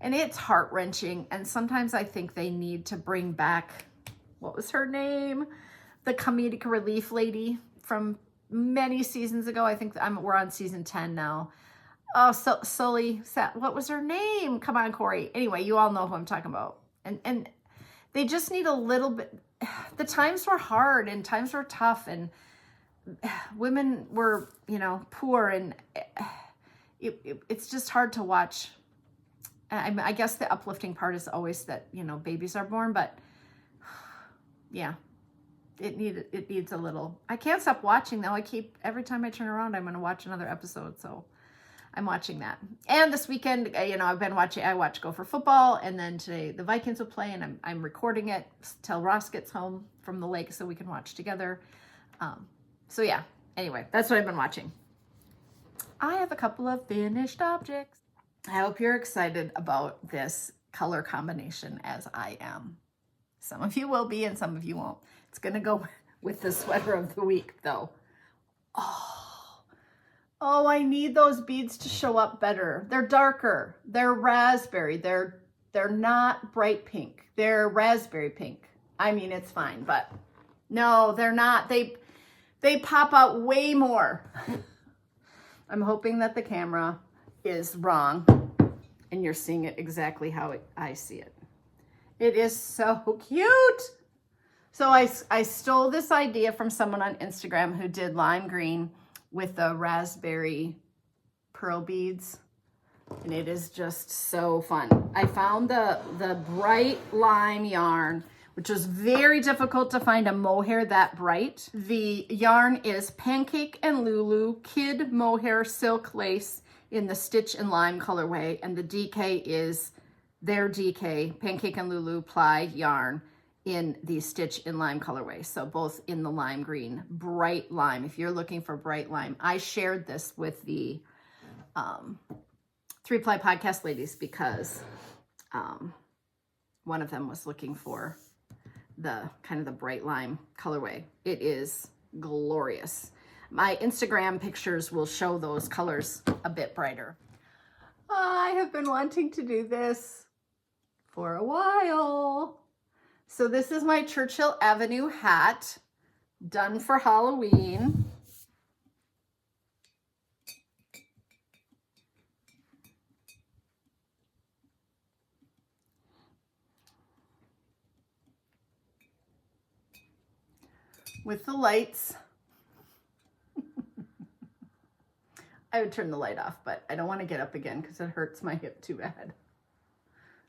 And it's heart-wrenching. And sometimes I think they need to bring back, what was her name? The comedic relief lady from many seasons ago. I think we're on season 10 now. Oh, Sully, what was her name? Come on, Cori. Anyway, you all know who I'm talking about. And they just need a little bit. The times were hard and times were tough and women were, poor, and it's just hard to watch. I guess the uplifting part is always that, babies are born, but yeah, it needs a little. I can't stop watching though. Every time I turn around, I'm going to watch another episode. So I'm watching that. And this weekend, I watch Gopher football, and then today the Vikings will play, and I'm recording it till Ross gets home from the lake so we can watch together. So yeah, anyway, that's what I've been watching. I have a couple of finished objects. I hope you're excited about this color combination as I am. Some of you will be and some of you won't. It's going to go with the sweater of the week though. Oh, I need those beads to show up better. They're darker. They're raspberry. They're not bright pink. They're raspberry pink. I mean, it's fine, but no, they're not. They pop out way more. I'm hoping that the camera is wrong and you're seeing it exactly how I see it. It is so cute. So I stole this idea from someone on Instagram who did lime green with the raspberry pearl beads. And it is just so fun. I found the bright lime yarn, which was very difficult to find a mohair that bright. The yarn is Pancake and Lulu Kid Mohair Silk Lace in the Stitch and Lime colorway, and the DK is their DK, Pancake and Lulu Ply yarn in the Stitch and Lime colorway. So both in the lime green, bright lime. If you're looking for bright lime, I shared this with the 3-Ply podcast ladies because one of them was looking for the kind of the bright lime colorway. It is glorious. My Instagram pictures will show those colors a bit brighter. I have been wanting to do this for a while. So this is my Churchill Avenue hat done for Halloween. With the lights. I would turn the light off, but I don't want to get up again because it hurts my hip too bad.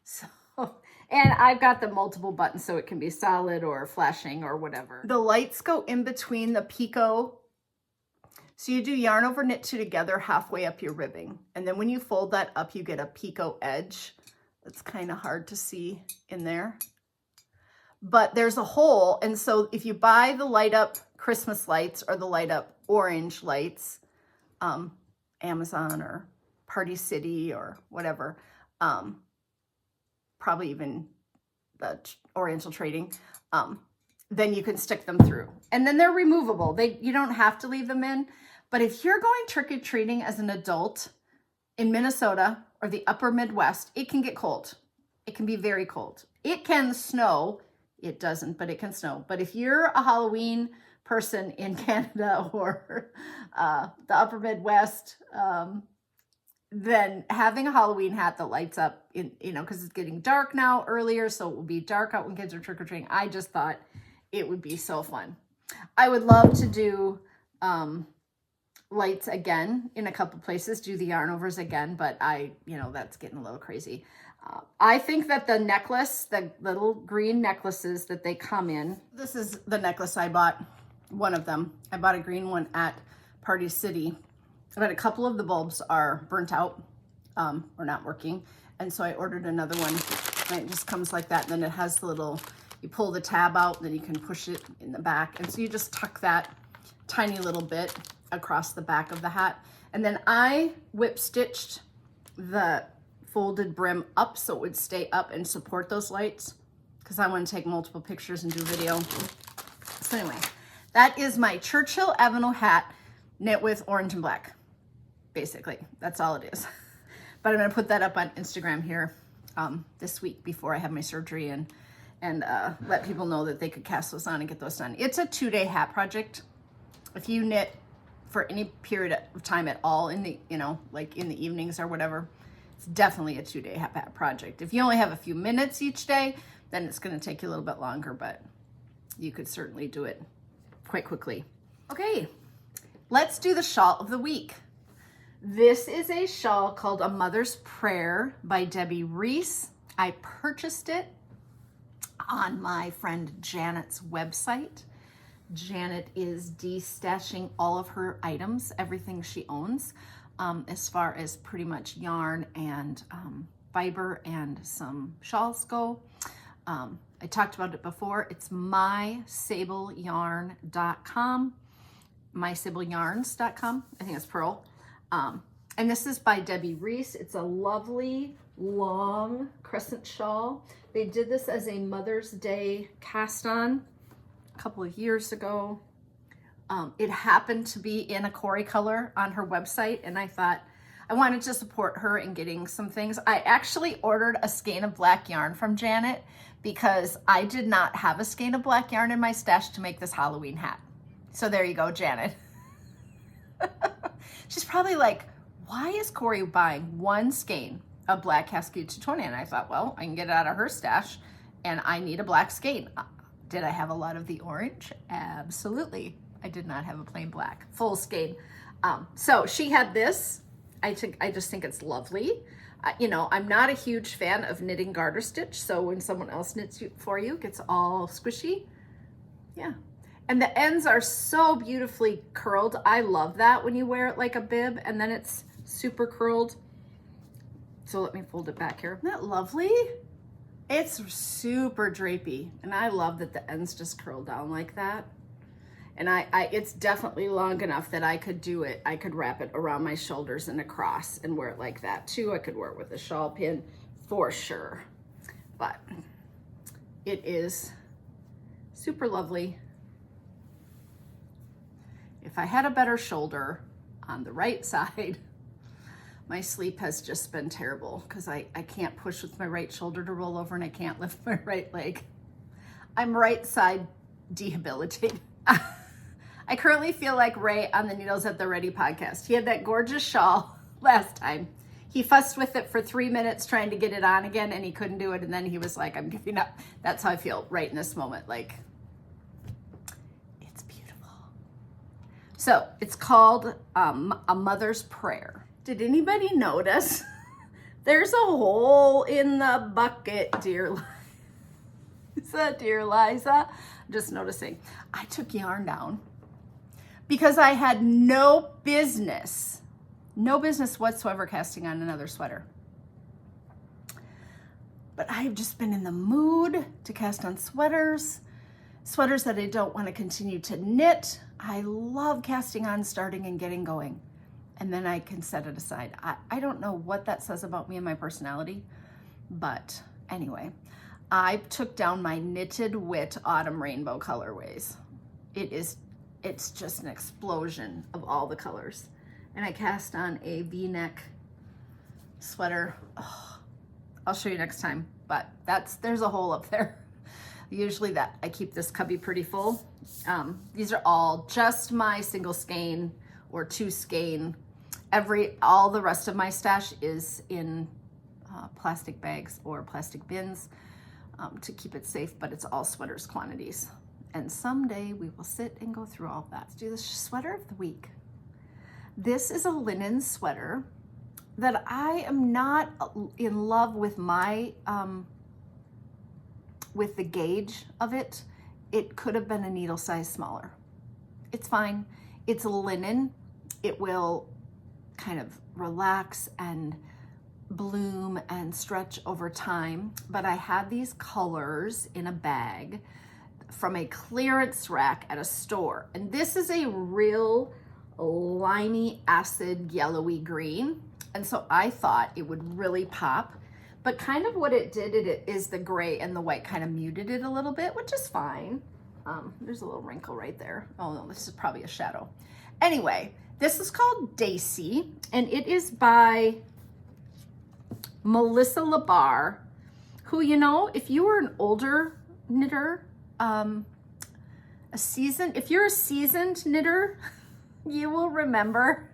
So, and I've got the multiple buttons so it can be solid or flashing or whatever. The lights go in between the picot. So you do yarn over knit two together halfway up your ribbing. And then when you fold that up, you get a picot edge. That's kind of hard to see in there. But there's a hole, and so if you buy the light up Christmas lights or the light up orange lights, Amazon or Party City or whatever, probably even the Oriental Trading, then you can stick them through. And then they're removable. You don't have to leave them in. But if you're going trick-or-treating as an adult in Minnesota or the upper Midwest, it can get cold. It can be very cold. It can snow. It doesn't, but it can snow. But if you're a Halloween person in Canada or the upper Midwest, then having a Halloween hat that lights up, because it's getting dark now earlier, so it will be dark out when kids are trick-or-treating. I just thought it would be so fun. I would love to do lights again in a couple places, do the yarn overs again, but that's getting a little crazy. I think that the necklace, the little green necklaces that they come in, this is the necklace I bought, one of them. I bought a green one at Party City, but a couple of the bulbs are burnt out or not working. And so I ordered another one, and it just comes like that. And then it has the little, you pull the tab out, and then you can push it in the back. And so you just tuck that tiny little bit across the back of the hat. And then I whip stitched the folded brim up so it would stay up and support those lights, because I want to take multiple pictures and do video. So anyway, that is my Churchill Avenue hat knit with orange and black. Basically, that's all it is. But I'm going to put that up on Instagram here this week before I have my surgery, and let people know that they could cast those on and get those done. It's a 2-day hat project. If you knit for any period of time at all in the, like in the evenings or whatever, it's definitely a 2-day hat project. If you only have a few minutes each day, then it's going to take you a little bit longer, but you could certainly do it quite quickly. Okay, let's do the shawl of the week. This is a shawl called A Mother's Prayer by Debbie Reese. I purchased it on my friend Janet's website. Janet is de-stashing all of her items, everything she owns, as far as pretty much yarn and fiber and some shawls go. I talked about it before. It's mysableyarn.com, mysableyarns.com. I think it's Pearl. And this is by Debbie Reese. It's a lovely long crescent shawl. They did this as a Mother's Day cast on a couple of years ago. It happened to be in a Cori color on her website, and I thought I wanted to support her in getting some things. I actually ordered a skein of black yarn from Janet because I did not have a skein of black yarn in my stash to make this Halloween hat. So there you go, Janet. She's probably like, why is Cori buying one skein of black Cascade 220? And I thought, well, I can get it out of her stash, and I need a black skein. Did I have a lot of the orange? Absolutely. I did not have a plain black full skein. So she had this. I just think it's lovely. I'm not a huge fan of knitting garter stitch, so when someone else knits for you, it gets all squishy. Yeah. And the ends are so beautifully curled. I love that when you wear it like a bib and then it's super curled. So let me fold it back here. Isn't that lovely? It's super drapey, and I love that the ends just curl down like that. And it's definitely long enough that I could do it. I could wrap it around my shoulders and across and wear it like that too. I could wear it with a shawl pin for sure. But it is super lovely. If I had a better shoulder on the right side, my sleep has just been terrible because I can't push with my right shoulder to roll over, and I can't lift my right leg. I'm right side debilitated. I currently feel like Ray on the Needles at the Ready podcast. He had that gorgeous shawl last time. He fussed with it for 3 minutes trying to get it on again, and he couldn't do it. And then he was like, I'm giving up. That's how I feel right in this moment. Like, it's beautiful. So it's called A Mother's Prayer. Did anybody notice? There's a hole in the bucket, dear Liza. Dear Liza. I'm just noticing. I took yarn down because I had no business whatsoever casting on another sweater. But I've just been in the mood to cast on sweaters that I don't want to continue to knit. I love casting on, starting, and getting going. And then I can set it aside. I don't know what that says about me and my personality, but anyway, I took down my Knitted Wit Autumn Rainbow colorways. It's just an explosion of all the colors. And I cast on a V-neck sweater. Oh, I'll show you next time, but there's a hole up there. Usually I keep this cubby pretty full. These are all just my single skein or 2 skein. All the rest of my stash is in plastic bags or plastic bins to keep it safe, but it's all sweaters quantities. And someday we will sit and go through all that. Let's do the sweater of the week. This is a linen sweater that I am not in love with with the gauge of it. It could have been a needle size smaller. It's fine. It's linen. It will kind of relax and bloom and stretch over time. But I had these colors in a bag from a clearance rack at a store. And this is a real limey acid yellowy green. And so I thought it would really pop. But kind of what it did, it is the gray and the white kind of muted it a little bit, which is fine. There's a little wrinkle right there. Oh no, this is probably a shadow. Anyway, this is called Daicey, and it is by Melissa Labar, who, you know, if you were an older knitter, if you're a seasoned knitter, you will remember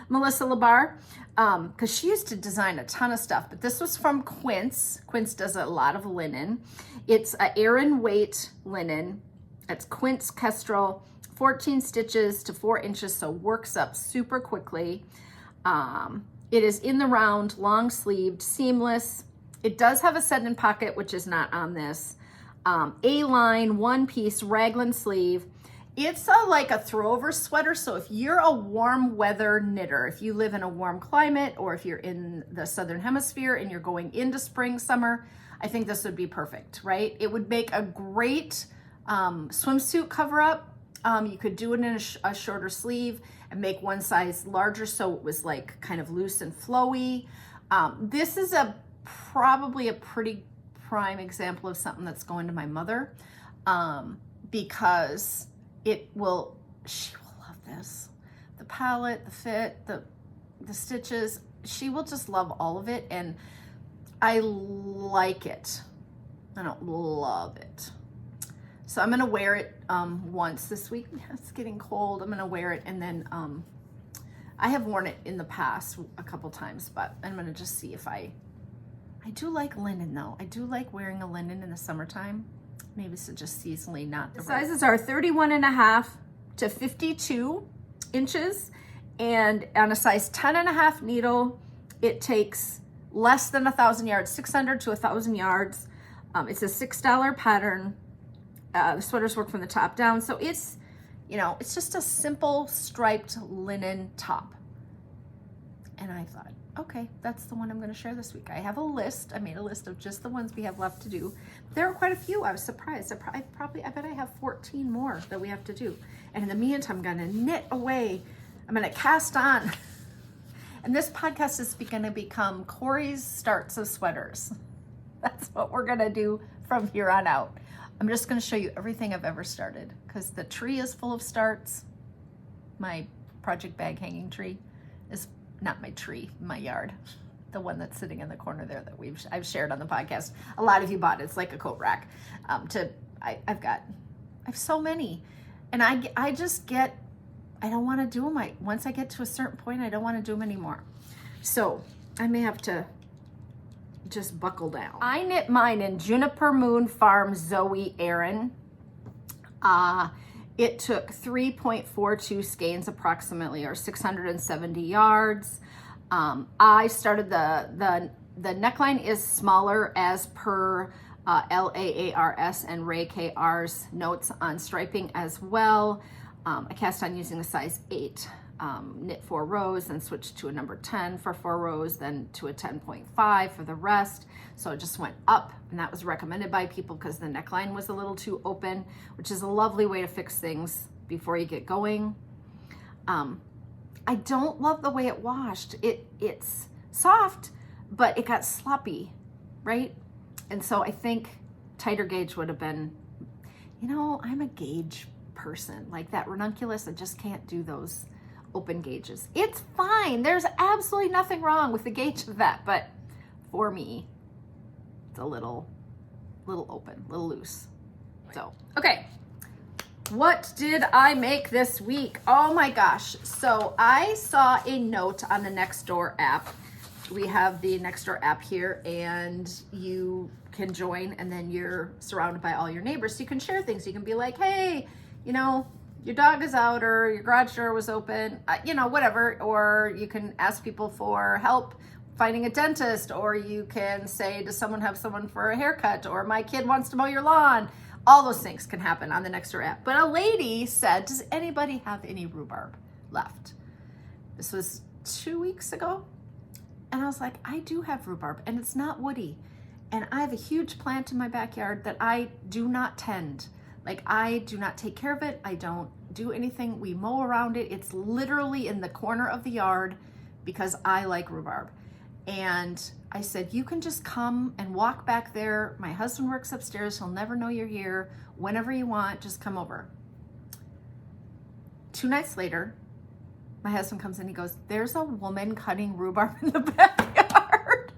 Melissa Labar, because she used to design a ton of stuff, but this was from Quince. Quince does a lot of linen. It's a Aran weight linen. It's Quince Kestrel, 14 stitches to 4 inches, so works up super quickly. It is in the round, long sleeved, seamless. It does have a set-in pocket, which is not on this. A-line, one piece, raglan sleeve. It's like a throwover sweater. So if you're a warm weather knitter, if you live in a warm climate, or if you're in the Southern Hemisphere and you're going into spring, summer, I think this would be perfect, right? It would make a great swimsuit cover up. You could do it in a shorter sleeve and make one size larger so it was like kind of loose and flowy. This is probably a pretty prime example of something that's going to my mother, because she will love this. The palette, the fit, the stitches, she will just love all of it, and I like it. I don't love it. So I'm gonna wear it once this week. It's getting cold. I'm gonna wear it, and then I have worn it in the past a couple times, but I'm gonna just see if I do like linen though. I do like wearing a linen in the summertime. Maybe it's just seasonally not the right. Sizes are 31.5 to 52 inches, and on a size 10.5 needle, it takes less than 1,000 yards, 600 to 1,000 yards. It's a $6 pattern. The sweaters work from the top down, so it's, you know, it's just a simple striped linen top. And I thought, okay, that's the one I'm going to share this week. I have a list. I made a list of just the ones we have left to do. There are quite a few. I was surprised. I bet I have 14 more that we have to do. And in the meantime, I'm going to knit away. I'm going to cast on. And this podcast is going to become Cori's Starts of Sweaters. That's what we're going to do from here on out. I'm just going to show you everything I've ever started, because the tree is full of starts. My project bag hanging tree is not my tree, my yard. The one that's sitting in the corner there that I've shared on the podcast. A lot of you bought it. It's like a coat rack. I have so many, and I don't want to do them. Once I get to a certain point, I don't want to do them anymore. So I may have to just buckle down. I knit mine in Juniper Moon Farm Zoe Aran. It took 3.42 skeins approximately, or 670 yards. I started the neckline is smaller as per LAARS and Ray KR's notes on striping as well. I cast on using a size 8. Knit 4 rows, then switched to a number 10 for 4 rows, then to a 10.5 for the rest. So it just went up, and that was recommended by people because the neckline was a little too open, which is a lovely way to fix things before you get going. I don't love the way it washed. It's soft, but it got sloppy, right? And so I think tighter gauge would have been, you know, I'm a gauge person. Like that Ranunuculus, I just can't do those open gauges. It's fine. There's absolutely nothing wrong with the gauge of that, but for me, it's a little open, a little loose. So, okay. What did I make this week? Oh my gosh. So I saw a note on the Nextdoor app. We have the Nextdoor app here, and you can join, and then you're surrounded by all your neighbors. So you can share things. You can be like, hey, you know, your dog is out, or your garage door was open, you know, whatever. Or you can ask people for help finding a dentist, or you can say, does someone have someone for a haircut, or my kid wants to mow your lawn. All those things can happen on the Nextdoor app. But a lady said, does anybody have any rhubarb left? This was 2 weeks ago. And I was like, I do have rhubarb and it's not woody. And I have a huge plant in my backyard that I do not tend. Like, I do not take care of it. I don't do anything. We mow around it. It's literally in the corner of the yard because I like rhubarb. And I said, you can just come and walk back there. My husband works upstairs. He'll never know you're here. Whenever you want, just come over. 2 nights later, my husband comes in, he goes, there's a woman cutting rhubarb in the backyard.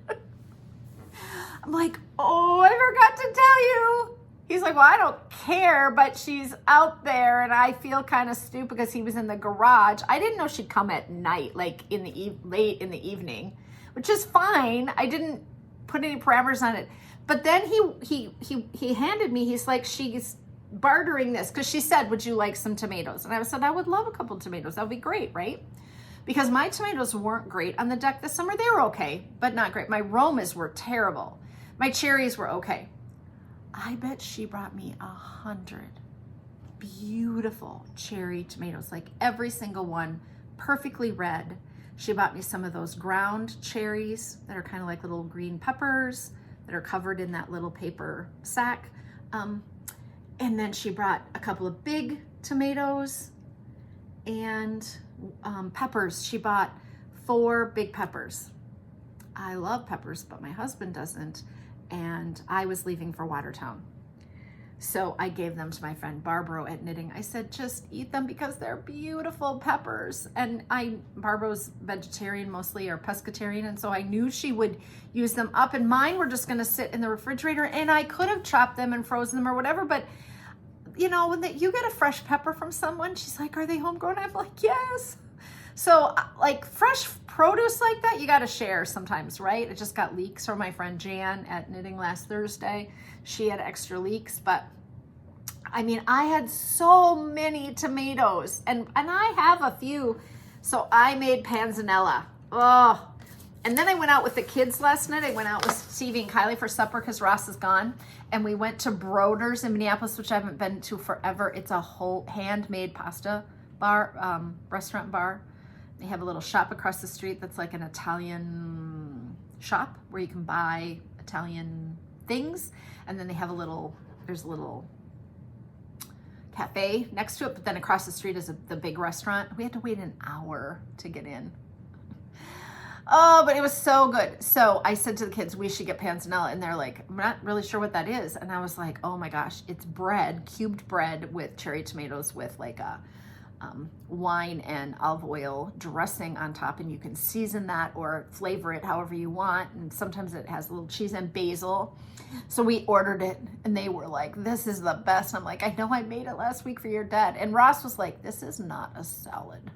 I'm like, oh, I forgot to tell you. He's like, well, I don't care, but she's out there, and I feel kind of stupid because he was in the garage. I didn't know she'd come at night, like in the late in the evening, which is fine. I didn't put any parameters on it. But then he handed me, he's like, she's bartering this because she said, would you like some tomatoes? And I said, I would love a couple of tomatoes. That would be great, right? Because my tomatoes weren't great on the deck this summer. They were okay, but not great. My Romas were terrible. My cherries were okay. I bet she brought me 100 beautiful cherry tomatoes, like every single one perfectly red. She bought me some of those ground cherries that are kind of like little green peppers that are covered in that little paper sack. And then she brought a couple of big tomatoes and peppers. She bought 4 big peppers. I love peppers, but my husband doesn't. And I was leaving for Watertown. So I gave them to my friend Barbara at Knitting. I said, just eat them because they're beautiful peppers. And Barbara's vegetarian mostly, or pescatarian, and so I knew she would use them up. And mine were just gonna sit in the refrigerator, and I could have chopped them and frozen them or whatever, but you know, when you get a fresh pepper from someone, she's like, are they homegrown? I'm like, yes. So like fresh produce like that, you got to share sometimes, right? I just got leeks from my friend Jan at Knitting last Thursday. She had extra leeks, but I mean, I had so many tomatoes and I have a few. So I made panzanella. Oh, and then I went out with the kids last night. I went out with Stevie and Kylie for supper because Ross is gone. And we went to Broder's in Minneapolis, which I haven't been to forever. It's a whole handmade pasta bar, restaurant bar. They have a little shop across the street that's like an Italian shop where you can buy Italian things. And then they have there's a little cafe next to it, but then across the street is the big restaurant. We had to wait an hour to get in. Oh, but it was so good. So I said to the kids, we should get panzanella. And they're like, I'm not really sure what that is. And I was like, oh my gosh, it's bread, cubed bread with cherry tomatoes with like a wine and olive oil dressing on top. And you can season that or flavor it however you want. And sometimes it has a little cheese and basil. So we ordered it and they were like, this is the best. I'm like, I know I made it last week for your dad. And Ross was like, this is not a salad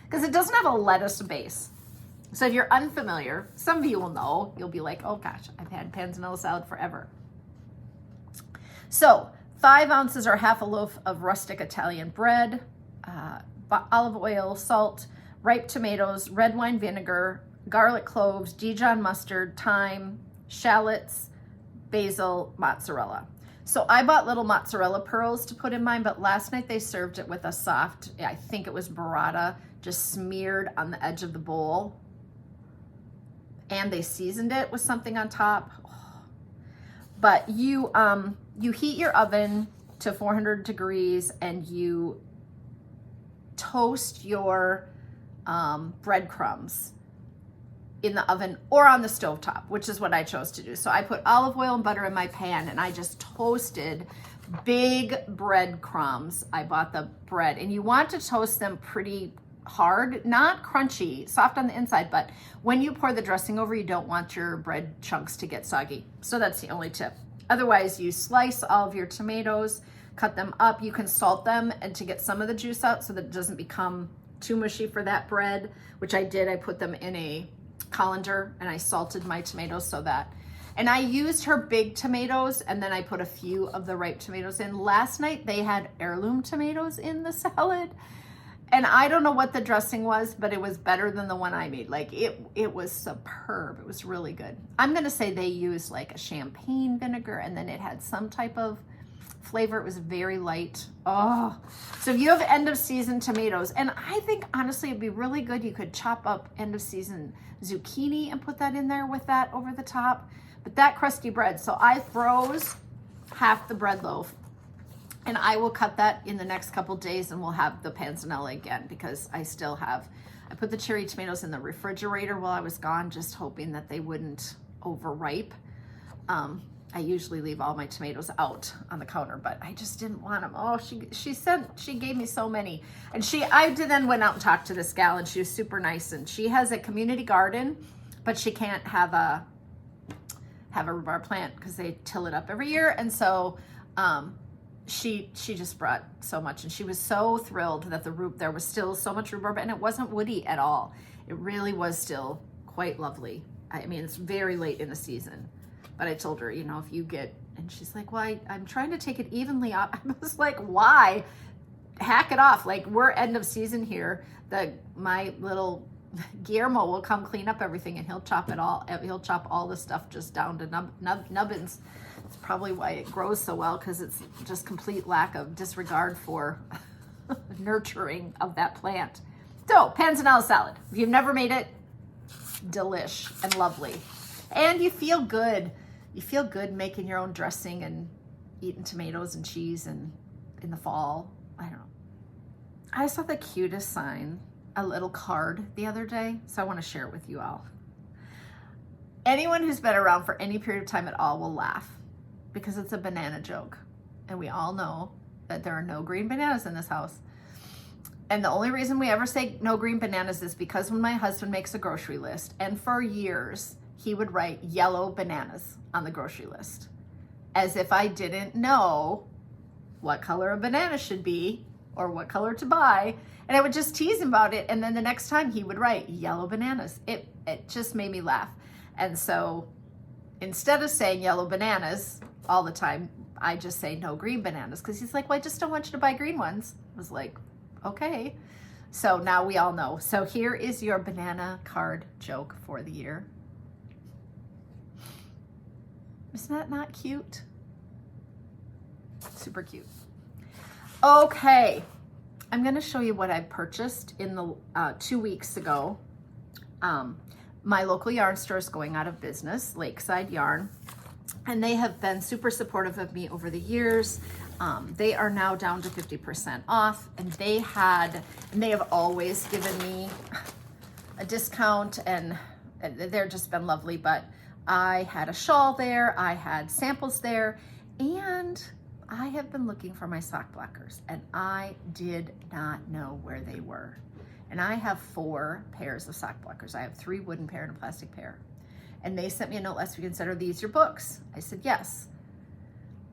because it doesn't have a lettuce base. So if you're unfamiliar, some of you will know, you'll be like, oh gosh, I've had panzanella salad forever. So 5 ounces or half a loaf of rustic Italian bread, olive oil, salt, ripe tomatoes, red wine vinegar, garlic cloves, Dijon mustard, thyme, shallots, basil, mozzarella. So I bought little mozzarella pearls to put in mine, but last night they served it with a soft, I think it was burrata, just smeared on the edge of the bowl. And they seasoned it with something on top. But you heat your oven to 400 degrees and you toast your breadcrumbs in the oven or on the stovetop, which is what I chose to do. So I put olive oil and butter in my pan and I just toasted big breadcrumbs. I bought the bread and you want to toast them pretty hard, not crunchy, soft on the inside, but when you pour the dressing over, you don't want your bread chunks to get soggy. So that's the only tip. Otherwise, you slice all of your tomatoes, cut them up. You can salt them and to get some of the juice out so that it doesn't become too mushy for that bread, which I did. I put them in a colander and I salted my tomatoes so that, and I used her big tomatoes and then I put a few of the ripe tomatoes in. Last night, they had heirloom tomatoes in the salad. And I don't know what the dressing was, but it was better than the one I made. Like it was superb. It was really good. I'm going to say they used like a champagne vinegar and then it had some type of flavor. It was very light. Oh, so if you have end of season tomatoes, and I think honestly it'd be really good, you could chop up end of season zucchini and put that in there with that over the top. But that crusty bread, so I froze half the bread loaf, and I will cut that in the next couple days, and we'll have the panzanella again, because I put the cherry tomatoes in the refrigerator while I was gone, just hoping that they wouldn't overripe. I usually leave all my tomatoes out on the counter, but I just didn't want them. Oh, she gave me so many. And I then went out and talked to this gal, and she was super nice, and she has a community garden, but she can't have a rhubarb plant because they till it up every year. And so she just brought so much, and she was so thrilled that there was still so much rhubarb, and it wasn't woody at all. It really was still quite lovely. I mean, it's very late in the season. But I told her, if you get, and she's like, well, I'm trying to take it evenly up. I was like, why? Hack it off. Like, we're end of season here. My little Guillermo will come clean up everything, and he'll chop all the stuff just down to nubbins. It's probably why it grows so well, because it's just complete lack of disregard for nurturing of that plant. So, panzanella salad. If you've never made it, delish and lovely. And you feel good. You feel good making your own dressing and eating tomatoes and cheese and in the fall. I don't know. I saw the cutest sign, a little card the other day, so I want to share it with you all. Anyone who's been around for any period of time at all will laugh, because it's a banana joke. And we all know that there are no green bananas in this house. And the only reason we ever say no green bananas is because when my husband makes a grocery list, and for years, he would write yellow bananas on the grocery list, as if I didn't know what color a banana should be or what color to buy. And I would just tease him about it. And then the next time he would write yellow bananas. It just made me laugh. And so instead of saying yellow bananas all the time, I just say no green bananas, because he's like, well, I just don't want you to buy green ones. I was like, okay. So now we all know. So here is your banana card joke for the year. Isn't that not cute? Super cute. Okay, I'm going to show you what I purchased in the 2 weeks ago. My local yarn store is going out of business, Lakeside Yarn, and they have been super supportive of me over the years. They are now down to 50% off, and they have always given me a discount, and they've just been lovely. But I had a shawl there, I had samples there, and I have been looking for my sock blockers, and I did not know where they were. And I have 4 pairs of sock blockers. I have 3 wooden pair and a plastic pair. And they sent me a note last week and said, are these your books? I said, yes.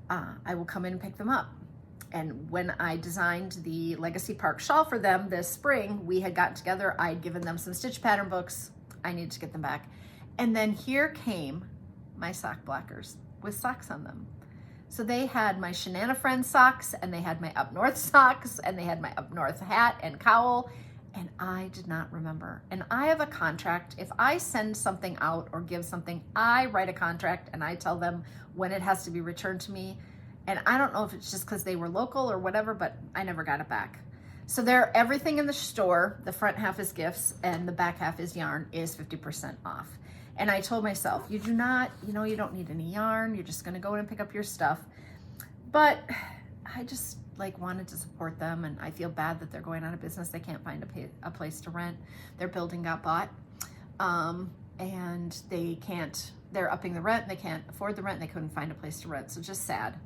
I will come in and pick them up. And when I designed the Legacy Park shawl for them this spring, we had gotten together. I'd given them some stitch pattern books. I needed to get them back. And then here came my sock blockers with socks on them. So they had my Shenanifriends socks, and they had my Up North socks, and they had my Up North hat and cowl, and I did not remember. And I have a contract. If I send something out or give something, I write a contract and I tell them when it has to be returned to me. And I don't know if it's just because they were local or whatever, but I never got it back. So everything in the store, the front half is gifts and the back half is yarn, is 50% off. And I told myself, you do not, you don't need any yarn. You're just going to go in and pick up your stuff. But I just wanted to support them, and I feel bad that they're going out of business. They can't find a place to rent. Their building got bought, and they're upping the rent. They can't afford the rent. And they couldn't find a place to rent. So just sad,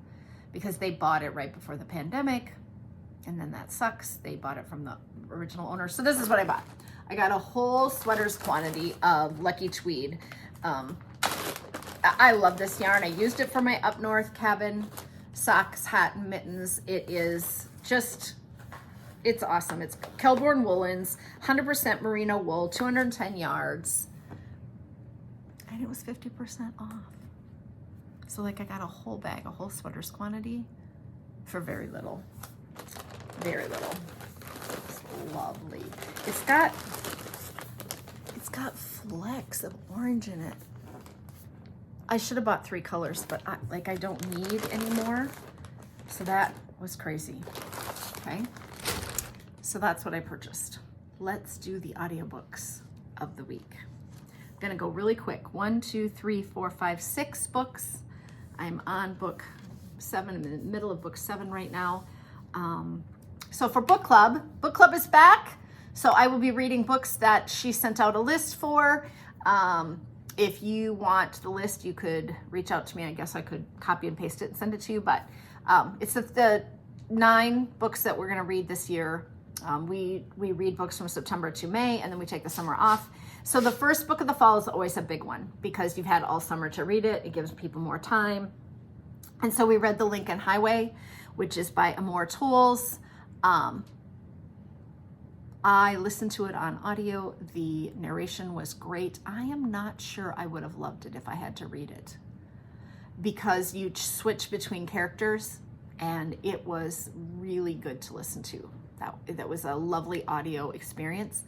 because they bought it right before the pandemic, and then that sucks. They bought it from the original owner. So this is what I bought. I got a whole sweater's quantity of Lucky Tweed. I love this yarn. I used it for my Up North cabin socks, hat, and mittens. It's awesome. It's Kelborn Woolens, 100% merino wool, 210 yards, and it was 50% off. So I got a whole bag, a whole sweater's quantity for very little. Very little. It's lovely. It's got flecks of orange in it. I should have bought 3 colors, but I don't need any more. So that was crazy. Okay. So that's what I purchased. Let's do the audiobooks of the week. I'm gonna go really quick. 1, 2, 3, 4, 5, 6 books. I'm on book 7, I'm in the middle of book 7 right now. So for book club is back. So I will be reading books that she sent out a list for. If you want the list, you could reach out to me. I guess I could copy and paste it and send it to you, but it's the 9 books that we're gonna read this year. We read books from September to May, and then we take the summer off. So the first book of the fall is always a big one because you've had all summer to read it. It gives people more time. And so we read The Lincoln Highway, which is by Amor Tools. I listened to it on audio. The narration was great. I am not sure I would have loved it if I had to read it because you switch between characters, and it was really good to listen to. That was a lovely audio experience.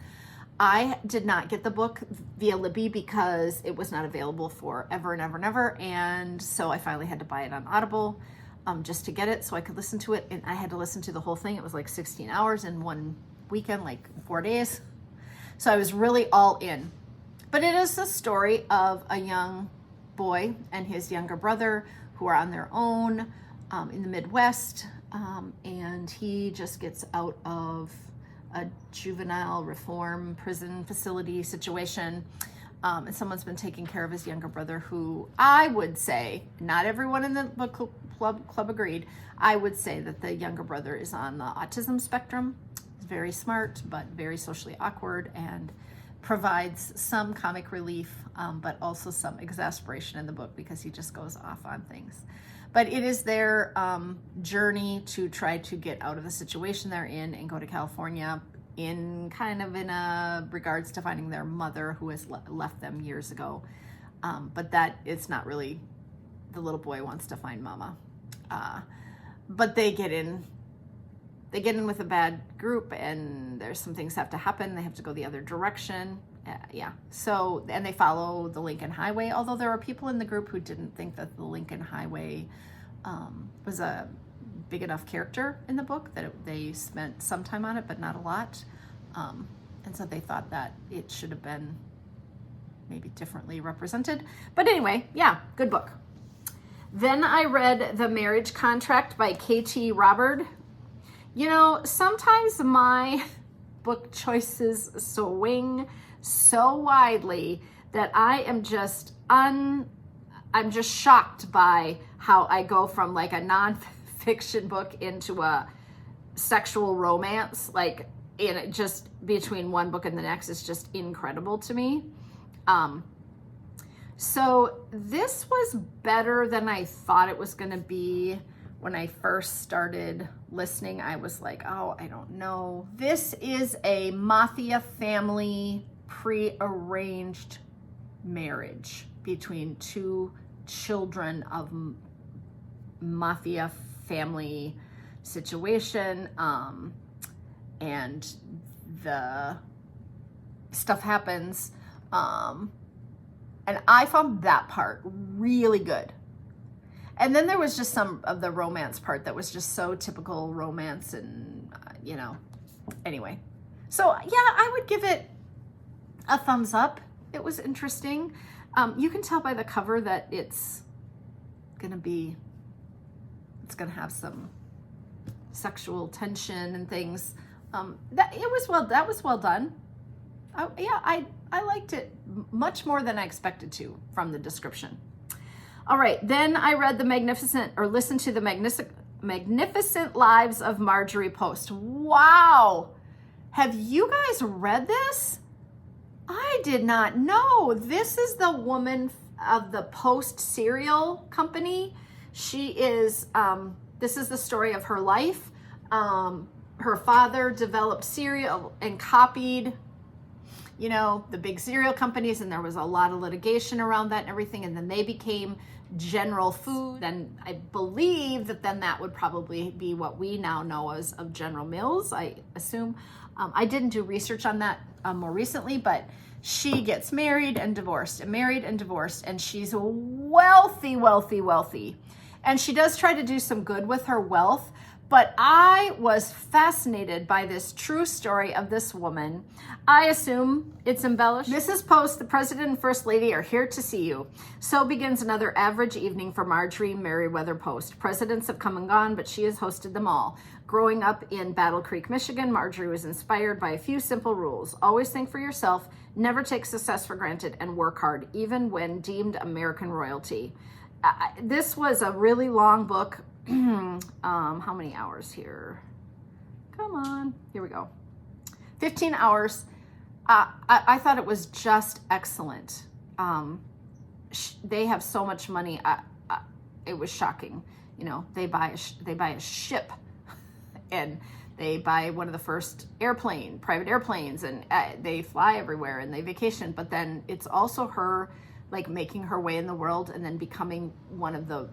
I did not get the book via Libby because it was not available for ever and ever and ever. And so I finally had to buy it on Audible just to get it so I could listen to it. And I had to listen to the whole thing. It was like 16 hours in one weekend, like 4 days. So I was really all in. But it is the story of a young boy and his younger brother who are on their own in the Midwest. And he just gets out of a juvenile reform prison facility situation. And someone's been taking care of his younger brother, who I would say, not everyone in the book club agreed, I would say that the younger brother is on the autism spectrum. He's very smart, but very socially awkward, and provides some comic relief, but also some exasperation in the book because he just goes off on things. But it is their journey to try to get out of the situation they're in and go to California in regards to finding their mother who has left them years ago. But that it's not really, the little boy wants to find mama. But they get in with a bad group, and there's some things have to happen. They have to go the other direction. So, and they follow the Lincoln Highway, although there are people in the group who didn't think that the Lincoln Highway was a big enough character in the book, that they spent some time on it, but not a lot. And so they thought that it should have been maybe differently represented. But anyway, good book. Then I read The Marriage Contract by K.T. Rhubarb. You know, sometimes my book choices swing so widely that I am just I'm just shocked by how I go from like a nonfiction book into a sexual romance, like in it, just between one book and the next is just incredible to me. So this was better than I thought it was going to be. When I first started listening, I was like, oh, I don't know. This is a mafia family prearranged marriage between 2 children of mafia family situation. And the stuff happens. And I found that part really good. And then there was just some of the romance part that was just so typical romance, and, anyway. So, I would give it a thumbs up. It was interesting. You can tell by the cover that it's going to have some sexual tension and things. That was well done. I liked it much more than I expected to from the description. All right, then I read listened to the Magnificent Lives of Marjorie Post. Wow, have you guys read this? I did not know. This is the woman of the Post cereal company. She is, this is the story of her life. Her father developed cereal and copied, the big cereal companies, and there was a lot of litigation around that and everything, and then they became General Food. Then I believe that would probably be what we now know as of General Mills, I assume. I didn't do research on that more recently, but she gets married and divorced, and she's wealthy. And she does try to do some good with her wealth, but I was fascinated by this true story of this woman. I assume it's embellished. Mrs. Post, the President and First Lady are here to see you. So begins another average evening for Marjorie Merriweather Post. Presidents have come and gone, but she has hosted them all. Growing up in Battle Creek, Michigan, Marjorie was inspired by a few simple rules. Always think for yourself, never take success for granted, and work hard, even when deemed American royalty. This was a really long book. How many hours here? Come on, here we go. 15 hours. I thought it was just excellent. They have so much money. It was shocking. You know, they buy a ship, and they buy one of the first private airplanes, and they fly everywhere and they vacation. But then it's also her, like, making her way in the world and then becoming one of the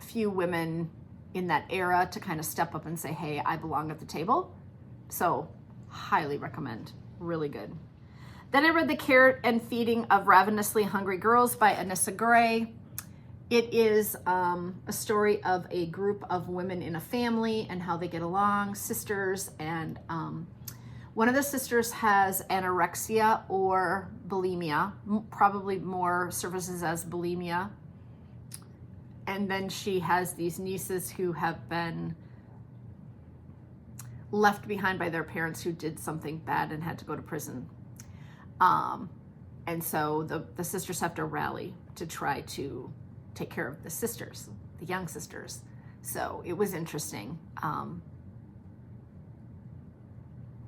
few women in that era to kind of step up and say, hey, I belong at the table. So highly recommend. Really good. Then I read The Care and Feeding of Ravenously Hungry Girls by Anissa Gray. It is a story of a group of women in a family and how they get along, sisters, and one of the sisters has anorexia or bulimia, probably more surfaces as bulimia. And then she has these nieces who have been left behind by their parents who did something bad and had to go to prison. And so the sisters have to rally to try to take care of the sisters, the young sisters. So it was interesting.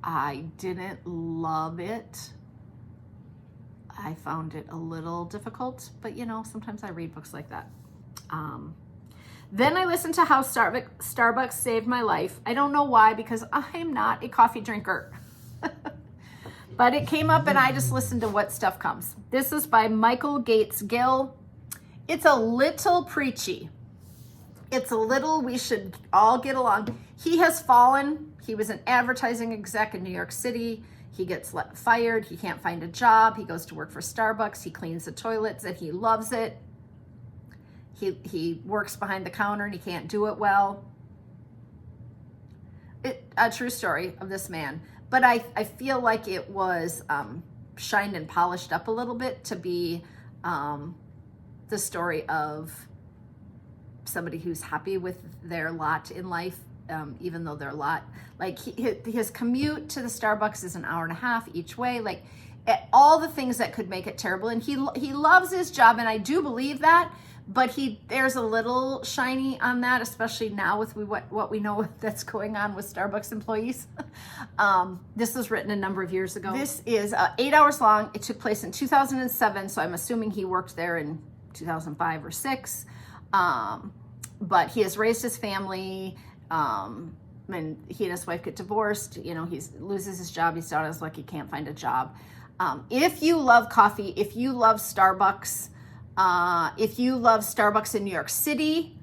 I didn't love it. I found it a little difficult, but you know, sometimes I read books like that. Then I listened to How Starbucks Saved My Life. I don't know why, because I'm not a coffee drinker. But it came up and I just listened to what stuff comes. This is by Michael Gates Gill. It's a little preachy. It's a little, we should all get along. He has fallen. He was an advertising exec in New York City. He gets fired. He can't find a job. He goes to work for Starbucks. He cleans the toilets and he loves it. He works behind the counter and he can't do it well. A true story of this man. But I feel like it was shined and polished up a little bit to be the story of somebody who's happy with their lot in life, even though their lot, like his commute to the Starbucks is an hour and a half each way, like all the things that could make it terrible. And he loves his job, and I do believe that. But there's a little shiny on that, especially now with what we know that's going on with Starbucks employees. This was written a number of years ago. This is 8 hours long. It took place in 2007, so I'm assuming he worked there in 2005 or 6. But he has raised his family, and he and his wife get divorced. You know, he loses his job. He's down on his luck. He can't find a job. If you love coffee, if you love Starbucks, if you love Starbucks in New York City,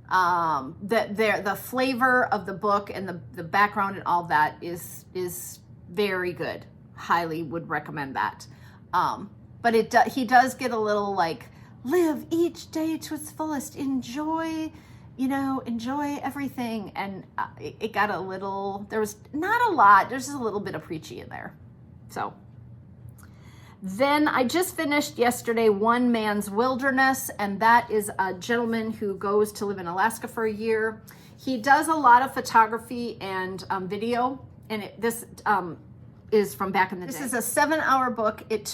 the flavor of the book and the background and all that is very good. Highly would recommend that. But he does get a little like, live each day to its fullest, enjoy everything. And it got a little, there was not a lot, there's just a little bit of preachy in there. So then I just finished yesterday One Man's Wilderness, and that is a gentleman who goes to live in Alaska for a year. He does a lot of photography and video, and this is from back in the day. This is a 7-hour book. It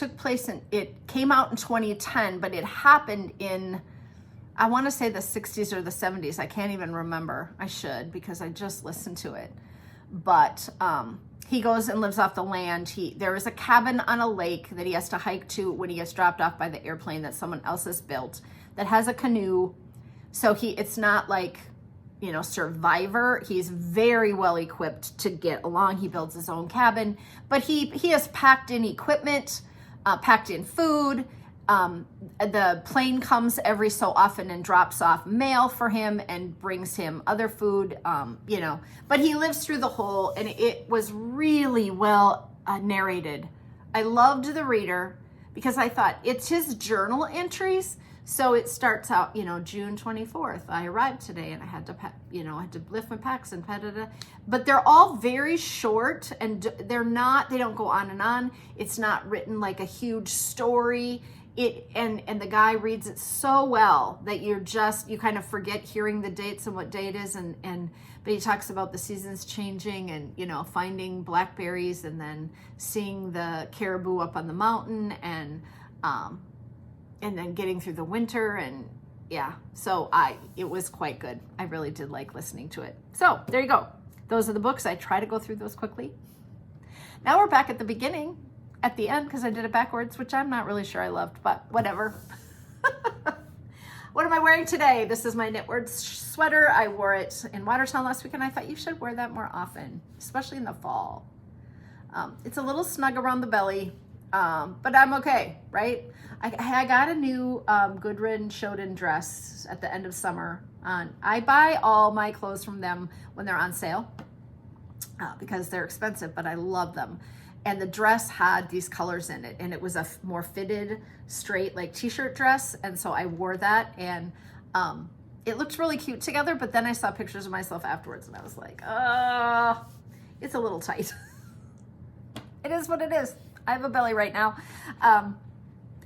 came out in 2010, but it happened in, I want to say the 60s or the 70s. I can't even remember. I should, because I just listened to it. But he goes and lives off the land. There is a cabin on a lake that he has to hike to when he gets dropped off by the airplane that someone else has built that has a canoe. So it's not like, Survivor. He's very well equipped to get along. He builds his own cabin, but he has packed in equipment, packed in food. The plane comes every so often and drops off mail for him and brings him other food, but he lives through the whole, and it was really well narrated. I loved the reader because I thought it's his journal entries. So it starts out, June 24th. I arrived today and I had to, I had to lift my packs and but they're all very short and they don't go on and on. It's not written like a huge story. And the guy reads it so well that you kind of forget hearing the dates and what day it is. But he talks about the seasons changing and, finding blackberries and then seeing the caribou up on the mountain and then getting through the winter. And yeah, so it was quite good. I really did like listening to it. So there you go. Those are the books. I try to go through those quickly. Now we're back at the beginning, at the end, because I did it backwards, which I'm not really sure I loved, but whatever. What am I wearing today? This is my knitwear sweater. I wore it in Watertown last week, and I thought you should wear that more often, especially in the fall. It's a little snug around the belly, but I'm okay, right? I got a new Gudrun Schoden dress at the end of summer. I buy all my clothes from them when they're on sale because they're expensive, but I love them. And the dress had these colors in it, and it was a more fitted, straight, like t-shirt dress. And so I wore that, and it looked really cute together. But then I saw pictures of myself afterwards, and I was like, it's a little tight. It is what it is. I have a belly right now.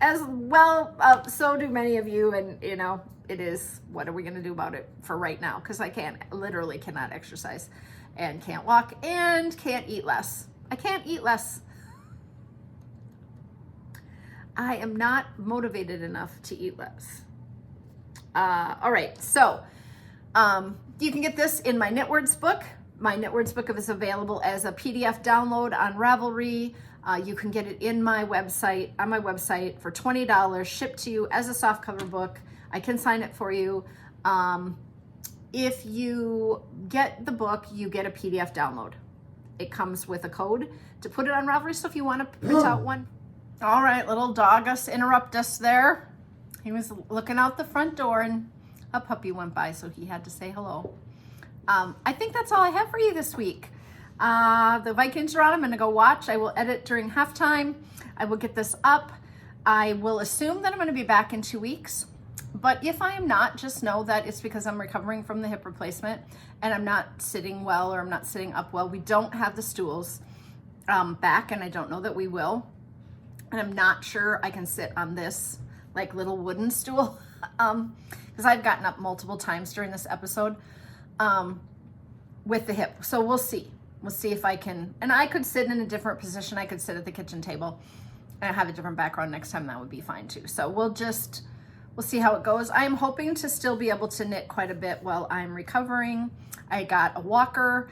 As well, so do many of you, and it is, what are we going to do about it for right now? Because I literally cannot exercise and can't walk and can't eat less. I can't eat less. I am not motivated enough to eat less. All right, so you can get this in my Knitwords book. My Knitwords book is available as a PDF download on Ravelry. You can get it on my website for $20, shipped to you as a softcover book. I can sign it for you. If you get the book, you get a PDF download. It comes with a code to put it on Ravelry, so if you want to print out one. All right, little dog interrupt us there. He was looking out the front door and a puppy went by, so he had to say hello. I think that's all I have for you this week. The Vikings are on. I'm going to go watch. I will edit during halftime. I will get this up. I will assume that I'm going to be back in 2 weeks. But if I am not, just know that it's because I'm recovering from the hip replacement and I'm not sitting well or I'm not sitting up well. We don't have the stools back, and I don't know that we will. And I'm not sure I can sit on this like little wooden stool because I've gotten up multiple times during this episode with the hip. So we'll see. We'll see if I can. And I could sit in a different position. I could sit at the kitchen table and have a different background next time. That would be fine too. So we'll see how it goes. I am hoping to still be able to knit quite a bit while I'm recovering. I got a walker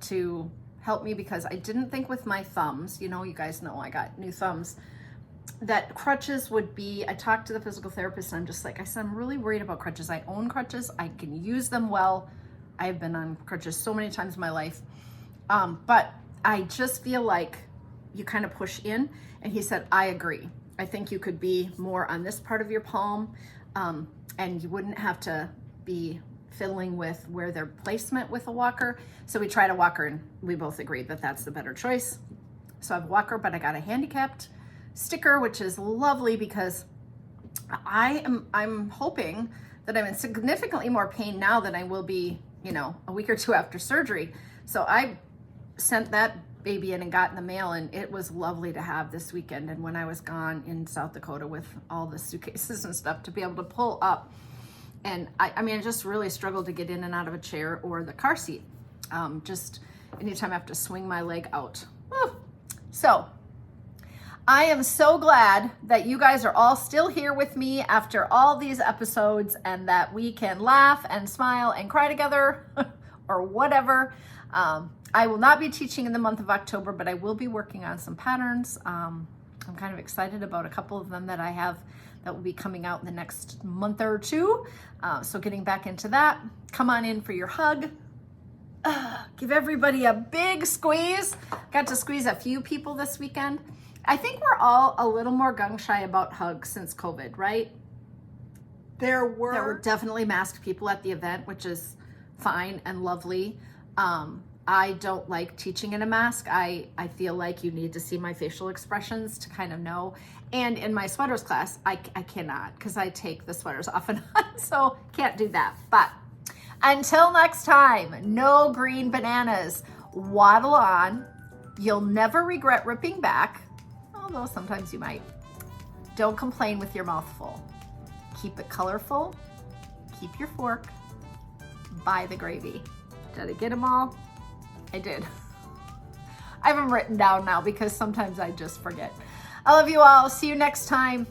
to help me because I didn't think with my thumbs, you guys know I got new thumbs, that crutches would be, I talked to the physical therapist and I'm just like, I said, I'm really worried about crutches. I own crutches. I can use them well. I've been on crutches so many times in my life. But I just feel like you kind of push in. And he said, I agree. I think you could be more on this part of your palm, and you wouldn't have to be fiddling with where their placement with a walker. So we tried a walker and we both agreed that that's the better choice. So I have a walker, but I got a handicapped sticker, which is lovely because I'm hoping that I'm in significantly more pain now than I will be, a week or two after surgery. So I sent that baby in and got in the mail, and it was lovely to have this weekend. And when I was gone in South Dakota with all the suitcases and stuff, to be able to pull up. And I just really struggled to get in and out of a chair or the car seat. Just anytime I have to swing my leg out. Woo. So I am so glad that you guys are all still here with me after all these episodes, and that we can laugh and smile and cry together or whatever. I will not be teaching in the month of October, but I will be working on some patterns. I'm kind of excited about a couple of them that I have that will be coming out in the next month or two. So getting back into that. Come on in for your hug. Give everybody a big squeeze. Got to squeeze a few people this weekend. I think we're all a little more gung-shy about hugs since COVID, right? There were definitely masked people at the event, which is fine and lovely. I don't like teaching in a mask. I feel like you need to see my facial expressions to kind of know. And in my sweaters class, I cannot, because I take the sweaters off and on, so can't do that. But until next time, no green bananas. Waddle on. You'll never regret ripping back, although sometimes you might. Don't complain with your mouth full. Keep it colorful. Keep your fork. Buy the gravy. Did I get them all? I did. I have them written down now because sometimes I just forget. I love you all. See you next time.